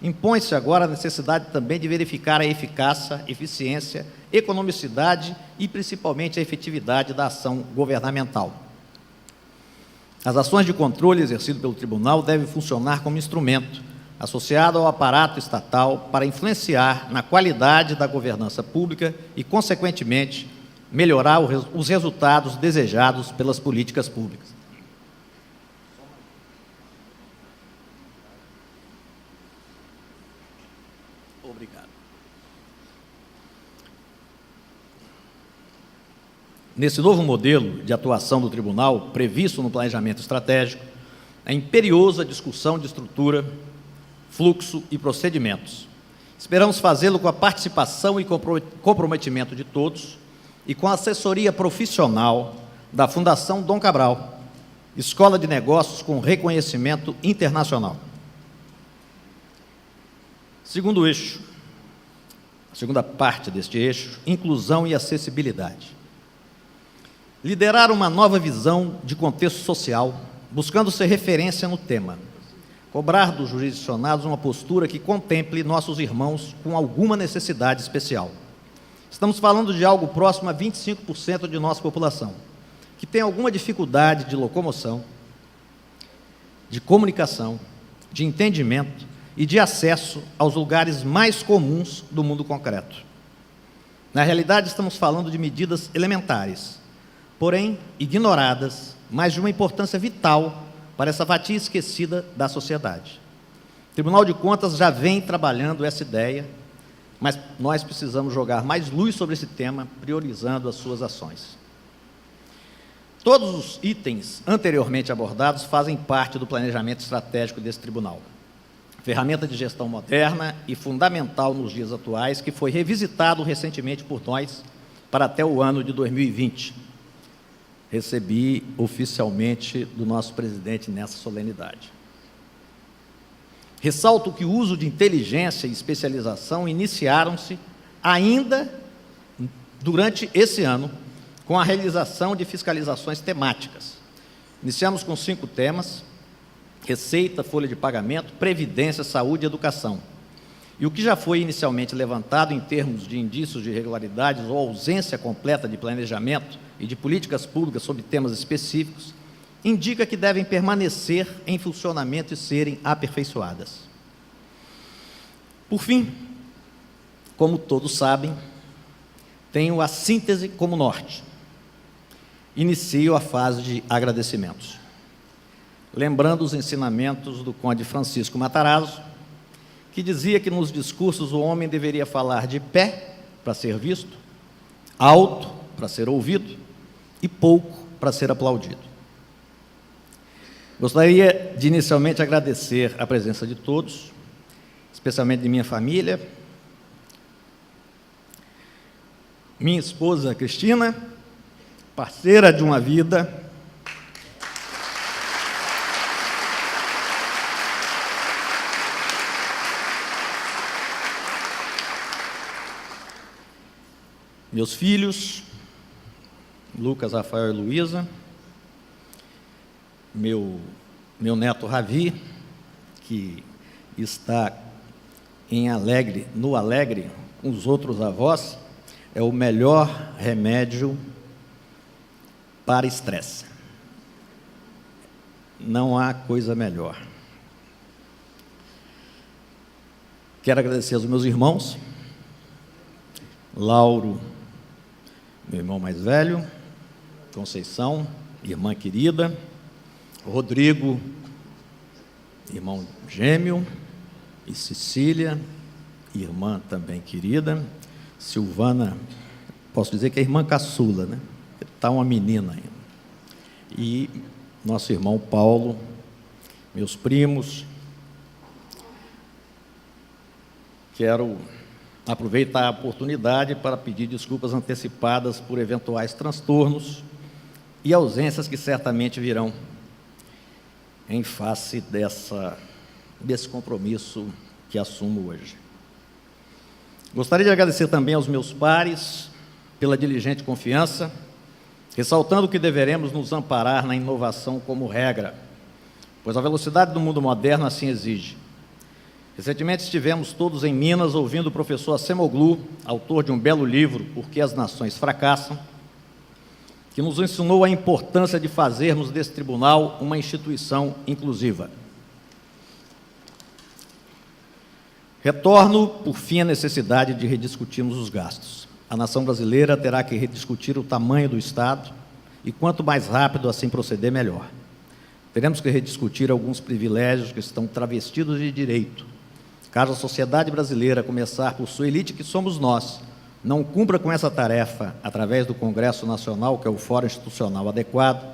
Impõe-se agora a necessidade também de verificar a eficácia, eficiência, economicidade e, principalmente, a efetividade da ação governamental. As ações de controle exercido pelo tribunal devem funcionar como instrumento, associado ao aparato estatal, para influenciar na qualidade da governança pública e, consequentemente, melhorar os resultados desejados pelas políticas públicas. Obrigado. Nesse novo modelo de atuação do tribunal, previsto no planejamento estratégico, é imperiosa a discussão de estrutura, fluxo e procedimentos. Esperamos fazê-lo com a participação e comprometimento de todos e com a assessoria profissional da Fundação Dom Cabral, escola de negócios com reconhecimento internacional. Segundo eixo, a segunda parte deste eixo, inclusão e acessibilidade. Liderar uma nova visão de contexto social, buscando ser referência no tema. Cobrar dos jurisdicionados uma postura que contemple nossos irmãos com alguma necessidade especial. Estamos falando de algo próximo a 25% de nossa população, que tem alguma dificuldade de locomoção, de comunicação, de entendimento e de acesso aos lugares mais comuns do mundo concreto. Na realidade, estamos falando de medidas elementares, porém ignoradas, mas de uma importância vital para essa fatia esquecida da sociedade. O Tribunal de Contas já vem trabalhando essa ideia, mas nós precisamos jogar mais luz sobre esse tema, priorizando as suas ações. Todos os itens anteriormente abordados fazem parte do planejamento estratégico desse tribunal. Ferramenta de gestão moderna e fundamental nos dias atuais, que foi revisitado recentemente por nós para até o ano de 2020. Recebi oficialmente do nosso presidente nessa solenidade. Ressalto que o uso de inteligência e especialização iniciaram-se ainda durante esse ano, com a realização de fiscalizações temáticas. Iniciamos com 5 temas: receita, folha de pagamento, previdência, saúde e educação. E o que já foi inicialmente levantado em termos de indícios de irregularidades ou ausência completa de planejamento e de políticas públicas sobre temas específicos, indica que devem permanecer em funcionamento e serem aperfeiçoadas. Por fim, como todos sabem, tenho a síntese como norte. Inicio a fase de agradecimentos. Lembrando os ensinamentos do conde Francisco Matarazzo, que dizia que nos discursos o homem deveria falar de pé para ser visto, alto para ser ouvido e pouco para ser aplaudido. Gostaria de inicialmente agradecer a presença de todos, especialmente de minha família, minha esposa Cristina, parceira de uma vida, meus filhos, Lucas, Rafael e Luísa, meu neto Ravi, que está no Alegre com os outros avós, é o melhor remédio para estresse. Não há coisa melhor. Quero agradecer aos meus irmãos, Lauro, meu irmão mais velho, Conceição, irmã querida, Rodrigo, irmão gêmeo, e Cecília, irmã também querida, Silvana, posso dizer que é irmã caçula, né? Está uma menina ainda. E nosso irmão Paulo, meus primos, Quero aproveitar a oportunidade para pedir desculpas antecipadas por eventuais transtornos e ausências que certamente virão em face desse compromisso que assumo hoje. Gostaria de agradecer também aos meus pares pela diligente confiança, ressaltando que deveremos nos amparar na inovação como regra, pois a velocidade do mundo moderno assim exige. Recentemente estivemos todos em Minas ouvindo o professor Acemoglu, autor de um belo livro, Por que as Nações Fracassam, que nos ensinou a importância de fazermos desse tribunal uma instituição inclusiva. Retorno, por fim, à necessidade de rediscutirmos os gastos. A nação brasileira terá que rediscutir o tamanho do Estado e, quanto mais rápido assim proceder, melhor. Teremos que rediscutir alguns privilégios que estão travestidos de direito. Caso a sociedade brasileira, a começar por sua elite, que somos nós, não cumpra com essa tarefa através do Congresso Nacional, que é o fórum institucional adequado,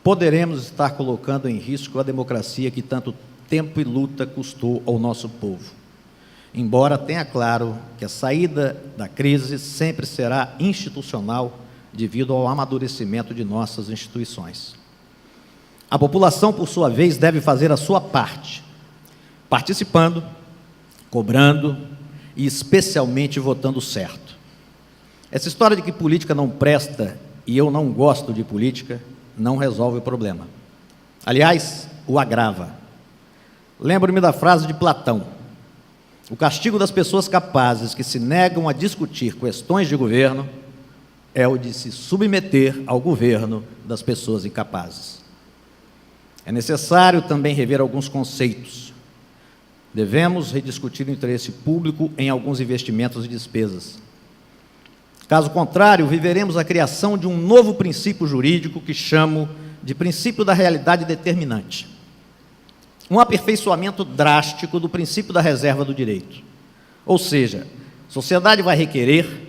poderemos estar colocando em risco a democracia que tanto tempo e luta custou ao nosso povo. Embora tenha claro que a saída da crise sempre será institucional devido ao amadurecimento de nossas instituições. A população, por sua vez, deve fazer a sua parte, participando, cobrando e especialmente votando certo. Essa história de que política não presta e eu não gosto de política não resolve o problema. Aliás, o agrava. Lembro-me da frase de Platão: o castigo das pessoas capazes que se negam a discutir questões de governo é o de se submeter ao governo das pessoas incapazes. É necessário também rever alguns conceitos. Devemos rediscutir o interesse público em alguns investimentos e despesas. Caso contrário, viveremos a criação de um novo princípio jurídico que chamo de princípio da realidade determinante. Um aperfeiçoamento drástico do princípio da reserva do direito. Ou seja, a sociedade vai requerer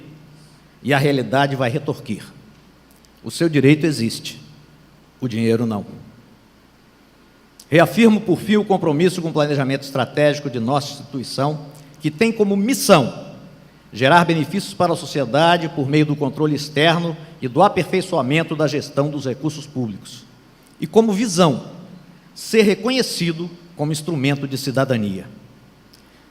e a realidade vai retorquir. O seu direito existe, o dinheiro não. Reafirmo, por fim, o compromisso com o planejamento estratégico de nossa instituição, que tem como missão gerar benefícios para a sociedade por meio do controle externo e do aperfeiçoamento da gestão dos recursos públicos. E como visão, ser reconhecido como instrumento de cidadania.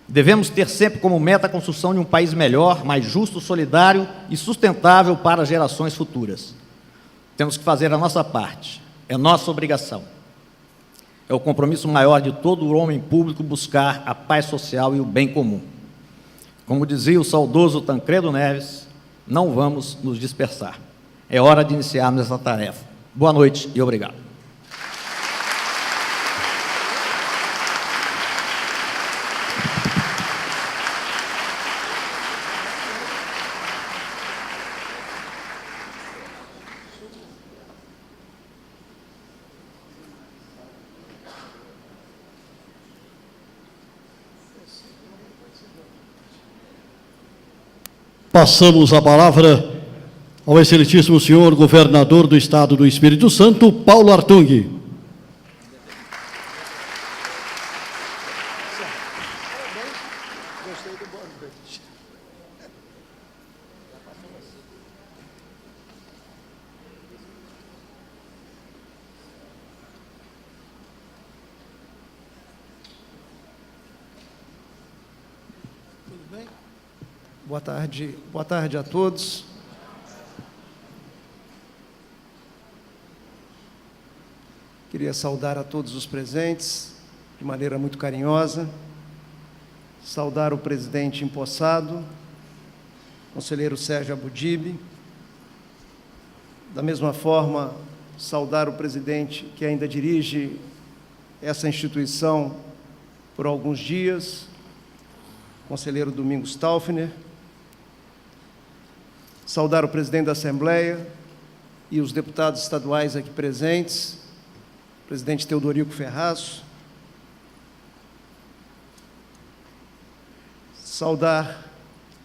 Devemos ter sempre como meta a construção de um país melhor, mais justo, solidário e sustentável para gerações futuras. Temos que fazer a nossa parte, é nossa obrigação. É o compromisso maior de todo homem público buscar a paz social e o bem comum. Como dizia o saudoso Tancredo Neves, não vamos nos dispersar. É hora de iniciarmos essa tarefa. Boa noite e obrigado. Passamos a palavra ao excelentíssimo senhor governador do Estado do Espírito Santo, Paulo Artung. Boa tarde a todos. Queria saudar a todos os presentes de maneira muito carinhosa, saudar o presidente empossado, conselheiro Sérgio Abudib, da mesma forma, saudar o presidente que ainda dirige essa instituição por alguns dias, conselheiro Domingos Taufner, saudar o presidente da Assembleia e os deputados estaduais aqui presentes, o presidente Teodorico Ferraz, saudar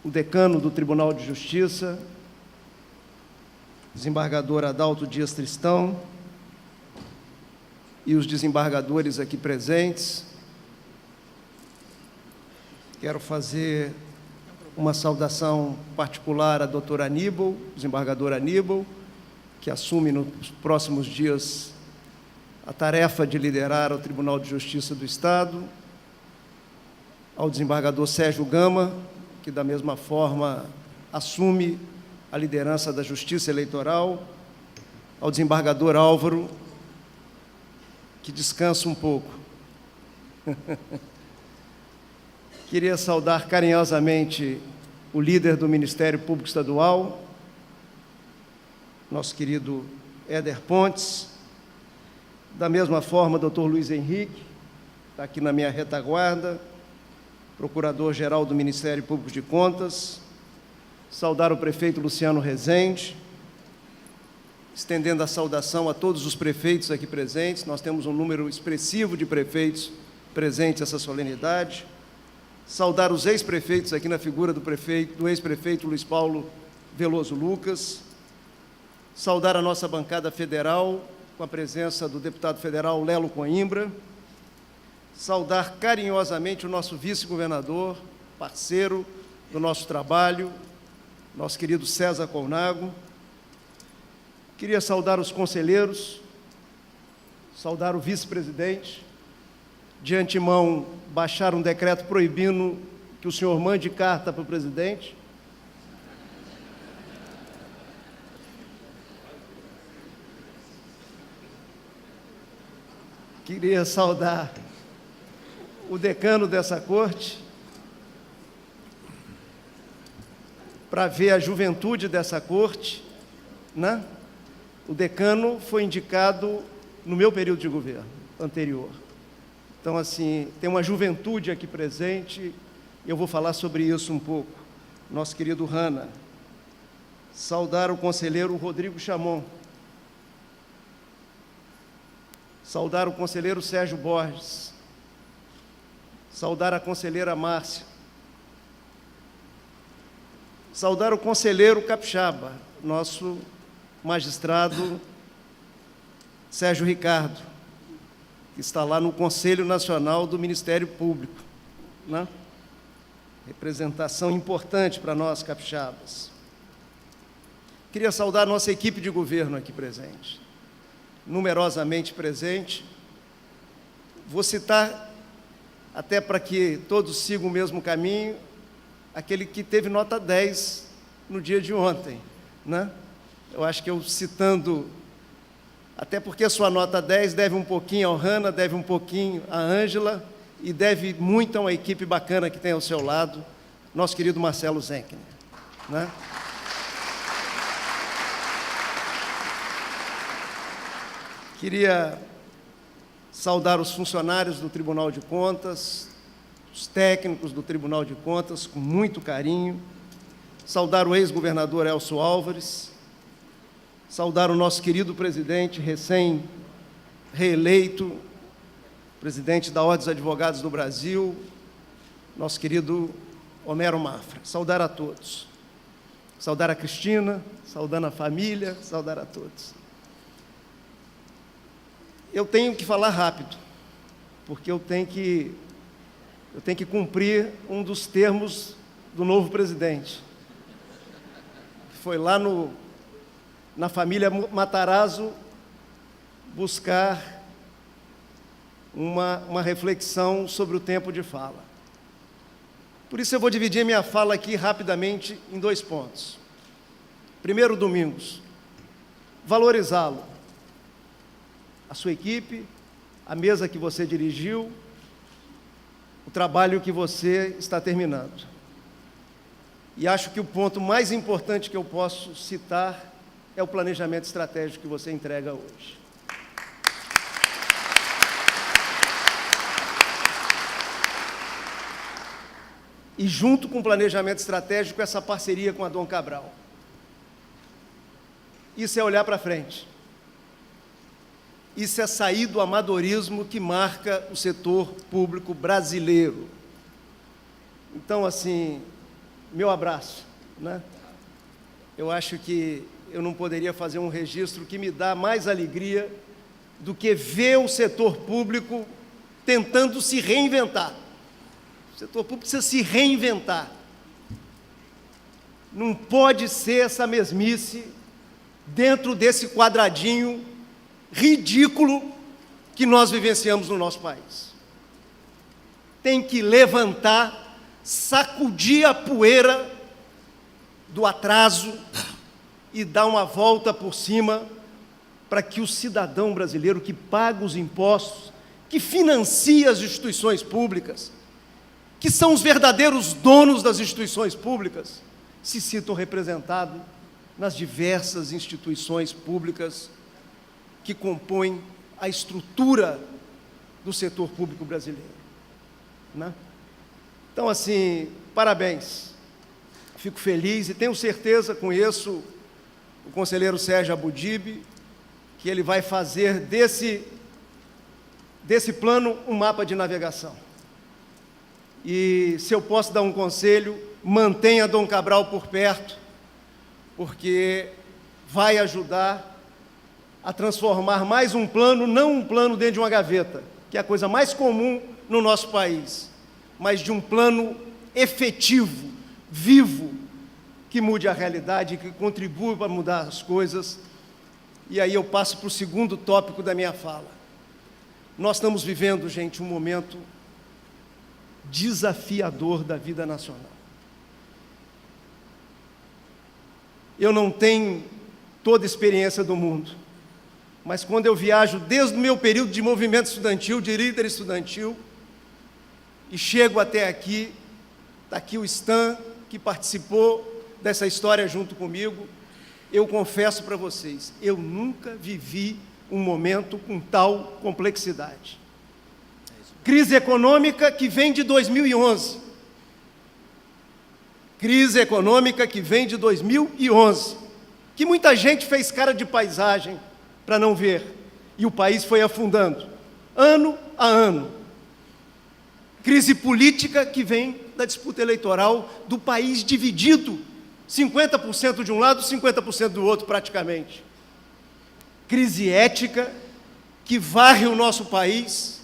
o decano do Tribunal de Justiça, desembargador Adalto Dias Tristão, e os desembargadores aqui presentes, Quero fazer uma saudação particular à doutora Aníbal, desembargador Aníbal, que assume nos próximos dias a tarefa de liderar o Tribunal de Justiça do Estado, ao desembargador Sérgio Gama, que da mesma forma assume a liderança da Justiça Eleitoral, ao desembargador Álvaro, que descansa um pouco. Queria saudar carinhosamente o líder do Ministério Público Estadual, nosso querido Éder Pontes, da mesma forma, doutor Luiz Henrique, está aqui na minha retaguarda, procurador-geral do Ministério Público de Contas, saudar o prefeito Luciano Rezende, estendendo a saudação a todos os prefeitos aqui presentes. Nós temos um número expressivo de prefeitos presentes nessa solenidade. Saudar os ex-prefeitos aqui na figura do ex-prefeito Luiz Paulo Veloso Lucas. Saudar a nossa bancada federal, com a presença do deputado federal Lelo Coimbra. Saudar carinhosamente o nosso vice-governador, parceiro do nosso trabalho, nosso querido César Colnago. Queria saudar os conselheiros, saudar o vice-presidente, de antemão baixar um decreto proibindo que o senhor mande carta para o presidente. Queria saudar o decano dessa corte, para ver a juventude dessa corte, né? O decano foi indicado no meu período de governo anterior. Então, assim, tem uma juventude aqui presente, e eu vou falar sobre isso um pouco. Nosso querido Hanna. Saudar o conselheiro Rodrigo Chamon. Saudar o conselheiro Sérgio Borges. Saudar a conselheira Márcia. Saudar o conselheiro Capixaba, nosso magistrado Sérgio Ricardo, que está lá no Conselho Nacional do Ministério Público, né? Representação importante para nós capixabas. Queria saudar a nossa equipe de governo aqui presente, numerosamente presente. Vou citar, até para que todos sigam o mesmo caminho, aquele que teve nota 10 no dia de ontem, né? Eu acho que eu citando, até porque a sua nota 10 deve um pouquinho ao Hanna, deve um pouquinho à Ângela e deve muito a uma equipe bacana que tem ao seu lado, nosso querido Marcelo Zenkner, né? Queria saudar os funcionários do Tribunal de Contas, os técnicos do Tribunal de Contas, com muito carinho, saudar o ex-governador Elcio Álvares, saudar o nosso querido presidente recém-reeleito, presidente da Ordem dos Advogados do Brasil, nosso querido Homero Mafra. Saudar a todos. Saudar a Cristina, saudando a família, saudar a todos. Eu tenho que falar rápido, porque eu tenho que cumprir um dos termos do novo presidente. Foi lá na família Matarazzo buscar uma reflexão sobre o tempo de fala. Por isso eu vou dividir minha fala aqui rapidamente em 2 pontos. Primeiro, Domingos, valorizá-lo, a sua equipe, a mesa que você dirigiu, o trabalho que você está terminando. E acho que o ponto mais importante que eu posso citar é o planejamento estratégico que você entrega hoje. E junto com o planejamento estratégico, essa parceria com a Dom Cabral. Isso é olhar para frente. Isso é sair do amadorismo que marca o setor público brasileiro. Então, assim, meu abraço, né? Eu acho que eu não poderia fazer um registro que me dá mais alegria do que ver o setor público tentando se reinventar. setor público precisa se reinventar. Não pode ser essa mesmice dentro desse quadradinho ridículo que nós vivenciamos no nosso país. Tem que levantar, sacudir a poeira do atraso e dar uma volta por cima para que o cidadão brasileiro que paga os impostos, que financia as instituições públicas, que são os verdadeiros donos das instituições públicas, se sintam representados nas diversas instituições públicas que compõem a estrutura do setor público brasileiro, né? Então, assim, parabéns. Fico feliz e tenho certeza, conheço o conselheiro Sérgio Abudib, que ele vai fazer desse plano um mapa de navegação. E, se eu posso dar um conselho, mantenha Dom Cabral por perto, porque vai ajudar a transformar mais um plano, não um plano dentro de uma gaveta, que é a coisa mais comum no nosso país, mas de um plano efetivo, vivo, que mude a realidade, que contribua para mudar as coisas. E aí eu passo para o segundo tópico da minha fala. Nós estamos vivendo, gente, um momento desafiador da vida nacional. Eu não tenho toda a experiência do mundo, mas quando eu viajo desde o meu período de movimento estudantil, de líder estudantil, e chego até aqui, está aqui o Stan, que participou dessa história junto comigo, eu confesso para vocês, eu nunca vivi um momento com tal complexidade. Crise econômica que vem de 2011. Crise econômica que vem de 2011, que muita gente fez cara de paisagem para não ver, e o país foi afundando, ano a ano. Crise política que vem da disputa eleitoral do país dividido, 50% de um lado, 50% do outro praticamente. Crise ética que varre o nosso país,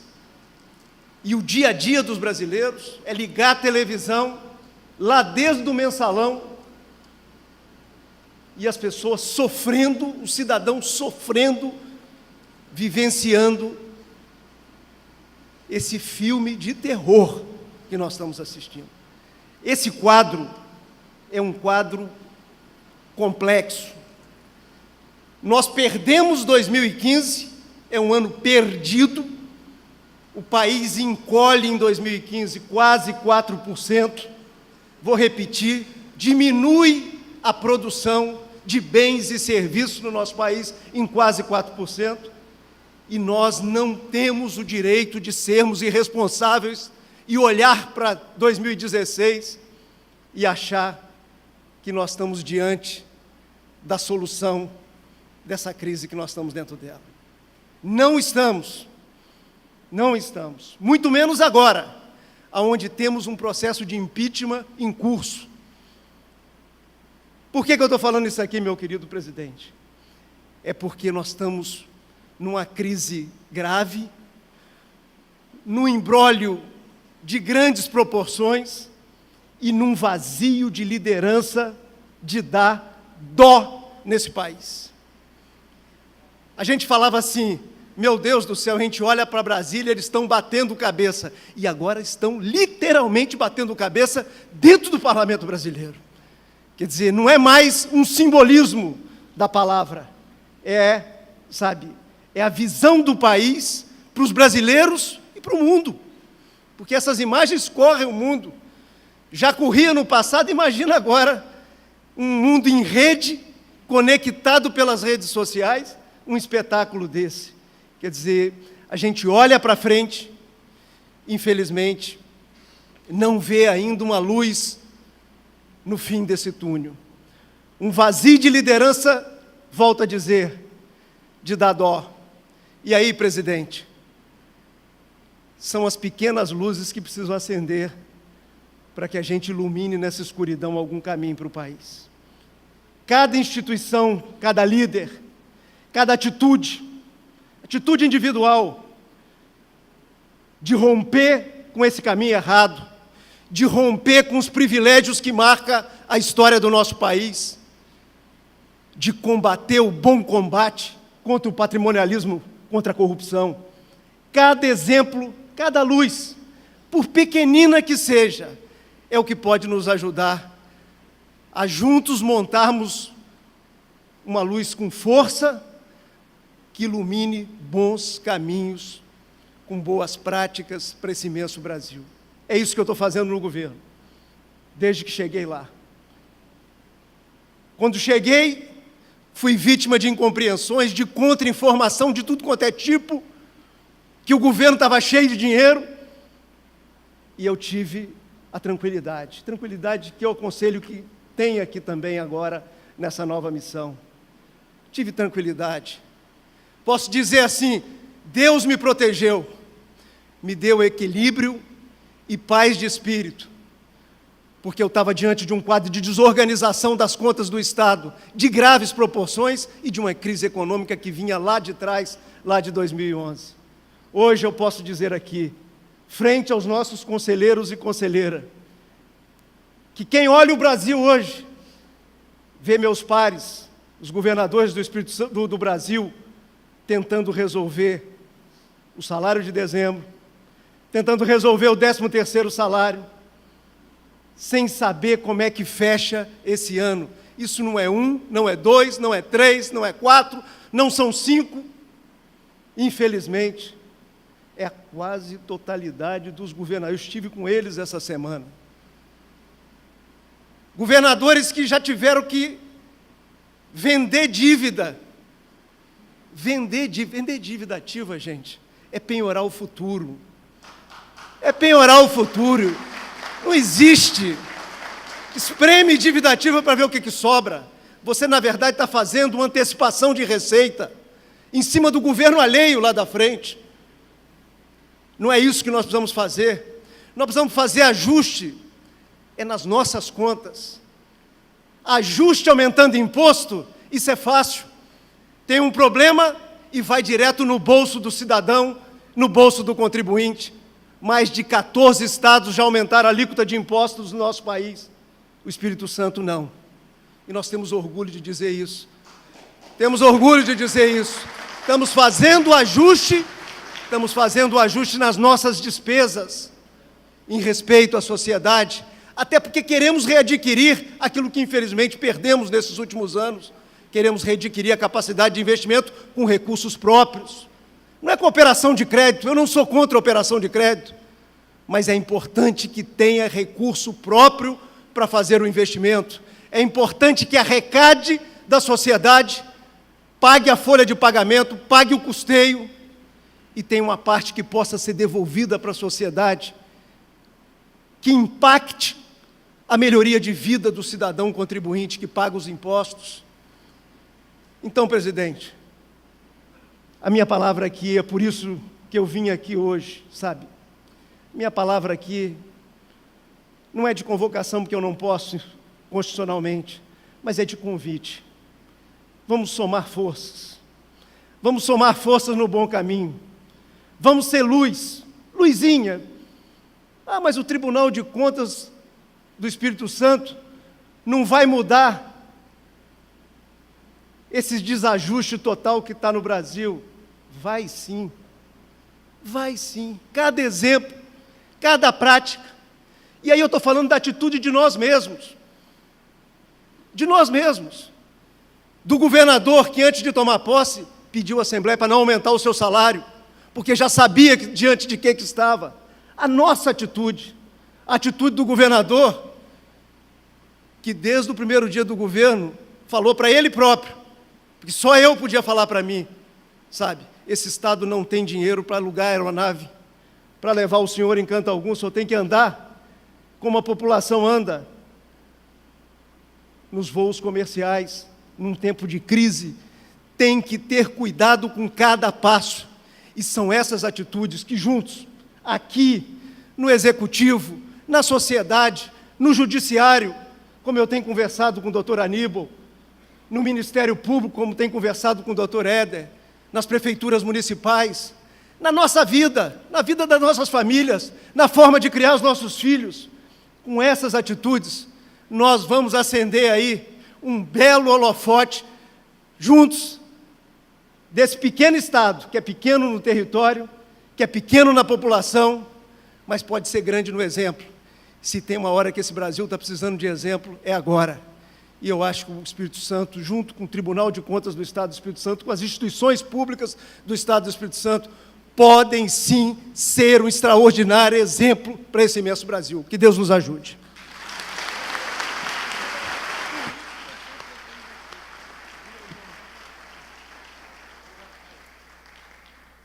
e o dia a dia dos brasileiros é ligar a televisão, lá desde o mensalão, e as pessoas sofrendo, o cidadão sofrendo, vivenciando esse filme de terror que nós estamos assistindo. Esse quadro é um quadro complexo. Nós perdemos 2015, é um ano perdido, o país encolhe em 2015 quase 4%, vou repetir, diminui a produção de bens e serviços no nosso país em quase 4%, e nós não temos o direito de sermos irresponsáveis e olhar para 2016 e achar que nós estamos diante da solução dessa crise que nós estamos dentro dela. Não estamos, não estamos, muito menos agora, onde temos um processo de impeachment em curso. Por que eu estou falando isso aqui, meu querido presidente? É porque nós estamos numa crise grave, num imbróglio de grandes proporções e num vazio de liderança de dar dó nesse país. A gente falava assim, meu Deus do céu, a gente olha para Brasília, eles estão batendo cabeça, e agora estão literalmente batendo cabeça dentro do parlamento brasileiro. Quer dizer, não é mais um simbolismo da palavra, é a visão do país para os brasileiros e para o mundo, porque essas imagens correm o mundo. Já corria no passado, imagina agora um mundo em rede, conectado pelas redes sociais, um espetáculo desse. Quer dizer, a gente olha para frente, infelizmente, não vê ainda uma luz no fim desse túnel. Um vazio de liderança, volto a dizer, de dar dó. E aí, presidente, são as pequenas luzes que precisam acender para que a gente ilumine nessa escuridão algum caminho para o país. Cada instituição, cada líder, cada atitude individual, de romper com esse caminho errado, de romper com os privilégios que marcam a história do nosso país, de combater o bom combate contra o patrimonialismo, contra a corrupção. Cada exemplo, cada luz, por pequenina que seja, é o que pode nos ajudar a juntos montarmos uma luz com força, que ilumine bons caminhos, com boas práticas para esse imenso Brasil. É isso que eu estou fazendo no governo, desde que cheguei lá. Quando cheguei, fui vítima de incompreensões, de contra-informação de tudo quanto é tipo, que o governo estava cheio de dinheiro, e eu tive a tranquilidade que eu aconselho que tenha aqui também agora, nessa nova missão. Tive tranquilidade. Posso dizer assim, Deus me protegeu, me deu equilíbrio e paz de espírito, porque eu estava diante de um quadro de desorganização das contas do Estado, de graves proporções e de uma crise econômica que vinha lá de trás, lá de 2011. Hoje eu posso dizer aqui, frente aos nossos conselheiros e conselheira, que quem olha o Brasil hoje, vê meus pares, os governadores do Espírito Santo, do Brasil, tentando resolver o salário de dezembro, tentando resolver o 13º salário, sem saber como é que fecha esse ano. Isso não é 1, não é 2, não é 3, não é 4, não são 5. Infelizmente, é a quase totalidade dos governadores. Eu estive com eles essa semana. Governadores que já tiveram que vender dívida. Vender dívida ativa, gente, é penhorar o futuro. É penhorar o futuro. Não existe. Espreme dívida ativa para ver o que sobra. Você, na verdade, está fazendo uma antecipação de receita em cima do governo alheio lá da frente. Não é isso que nós precisamos fazer. Nós precisamos fazer ajuste, é nas nossas contas. Ajuste aumentando imposto, isso é fácil. Tem um problema e vai direto no bolso do cidadão, no bolso do contribuinte. Mais de 14 estados já aumentaram a alíquota de impostos no nosso país. O Espírito Santo não. E nós temos orgulho de dizer isso. Temos orgulho de dizer isso. Estamos fazendo ajuste nas nossas despesas, em respeito à sociedade, até porque queremos readquirir aquilo que infelizmente perdemos nesses últimos anos. Queremos readquirir a capacidade de investimento com recursos próprios. Não é com operação de crédito, eu não sou contra a operação de crédito, mas é importante que tenha recurso próprio para fazer o investimento. É importante que arrecade da sociedade, pague a folha de pagamento, pague o custeio, e tenha uma parte que possa ser devolvida para a sociedade, que impacte a melhoria de vida do cidadão contribuinte que paga os impostos. Então, presidente, a minha palavra aqui, é por isso que eu vim aqui hoje, sabe? Minha palavra aqui não é de convocação, porque eu não posso constitucionalmente, mas é de convite. Vamos somar forças. Vamos somar forças no bom caminho. Vamos ser luz, luzinha. Ah, mas o Tribunal de Contas do Espírito Santo não vai mudar esse desajuste total que está no Brasil. Vai sim, vai sim. Cada exemplo, cada prática. E aí eu estou falando da atitude de nós mesmos. De nós mesmos. Do governador que, antes de tomar posse, pediu à Assembleia para não aumentar o seu salário, porque já sabia diante de que estava. A nossa atitude, a atitude do governador, que desde o primeiro dia do governo, falou para ele próprio, porque só eu podia falar para mim, sabe, esse Estado não tem dinheiro para alugar aeronave, para levar o senhor em canto algum, só tem que andar como a população anda, nos voos comerciais, num tempo de crise, tem que ter cuidado com cada passo, e são essas atitudes que juntos, aqui, no Executivo, na sociedade, no Judiciário, como eu tenho conversado com o doutor Aníbal, no Ministério Público, como tenho conversado com o doutor Éder, nas prefeituras municipais, na nossa vida, na vida das nossas famílias, na forma de criar os nossos filhos, com essas atitudes, nós vamos acender aí um belo holofote juntos desse pequeno estado, que é pequeno no território, que é pequeno na população, mas pode ser grande no exemplo. Se tem uma hora que esse Brasil está precisando de exemplo, é agora. E eu acho que o Espírito Santo, junto com o Tribunal de Contas do Estado do Espírito Santo, com as instituições públicas do Estado do Espírito Santo, podem sim ser um extraordinário exemplo para esse imenso Brasil. Que Deus nos ajude.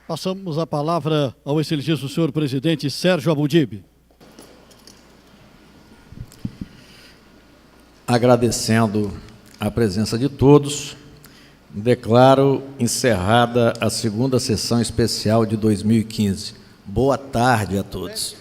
Passamos a palavra ao excelentíssimo senhor presidente Sérgio Abudib. Agradecendo a presença de todos, declaro encerrada a segunda sessão especial de 2015. Boa tarde a todos.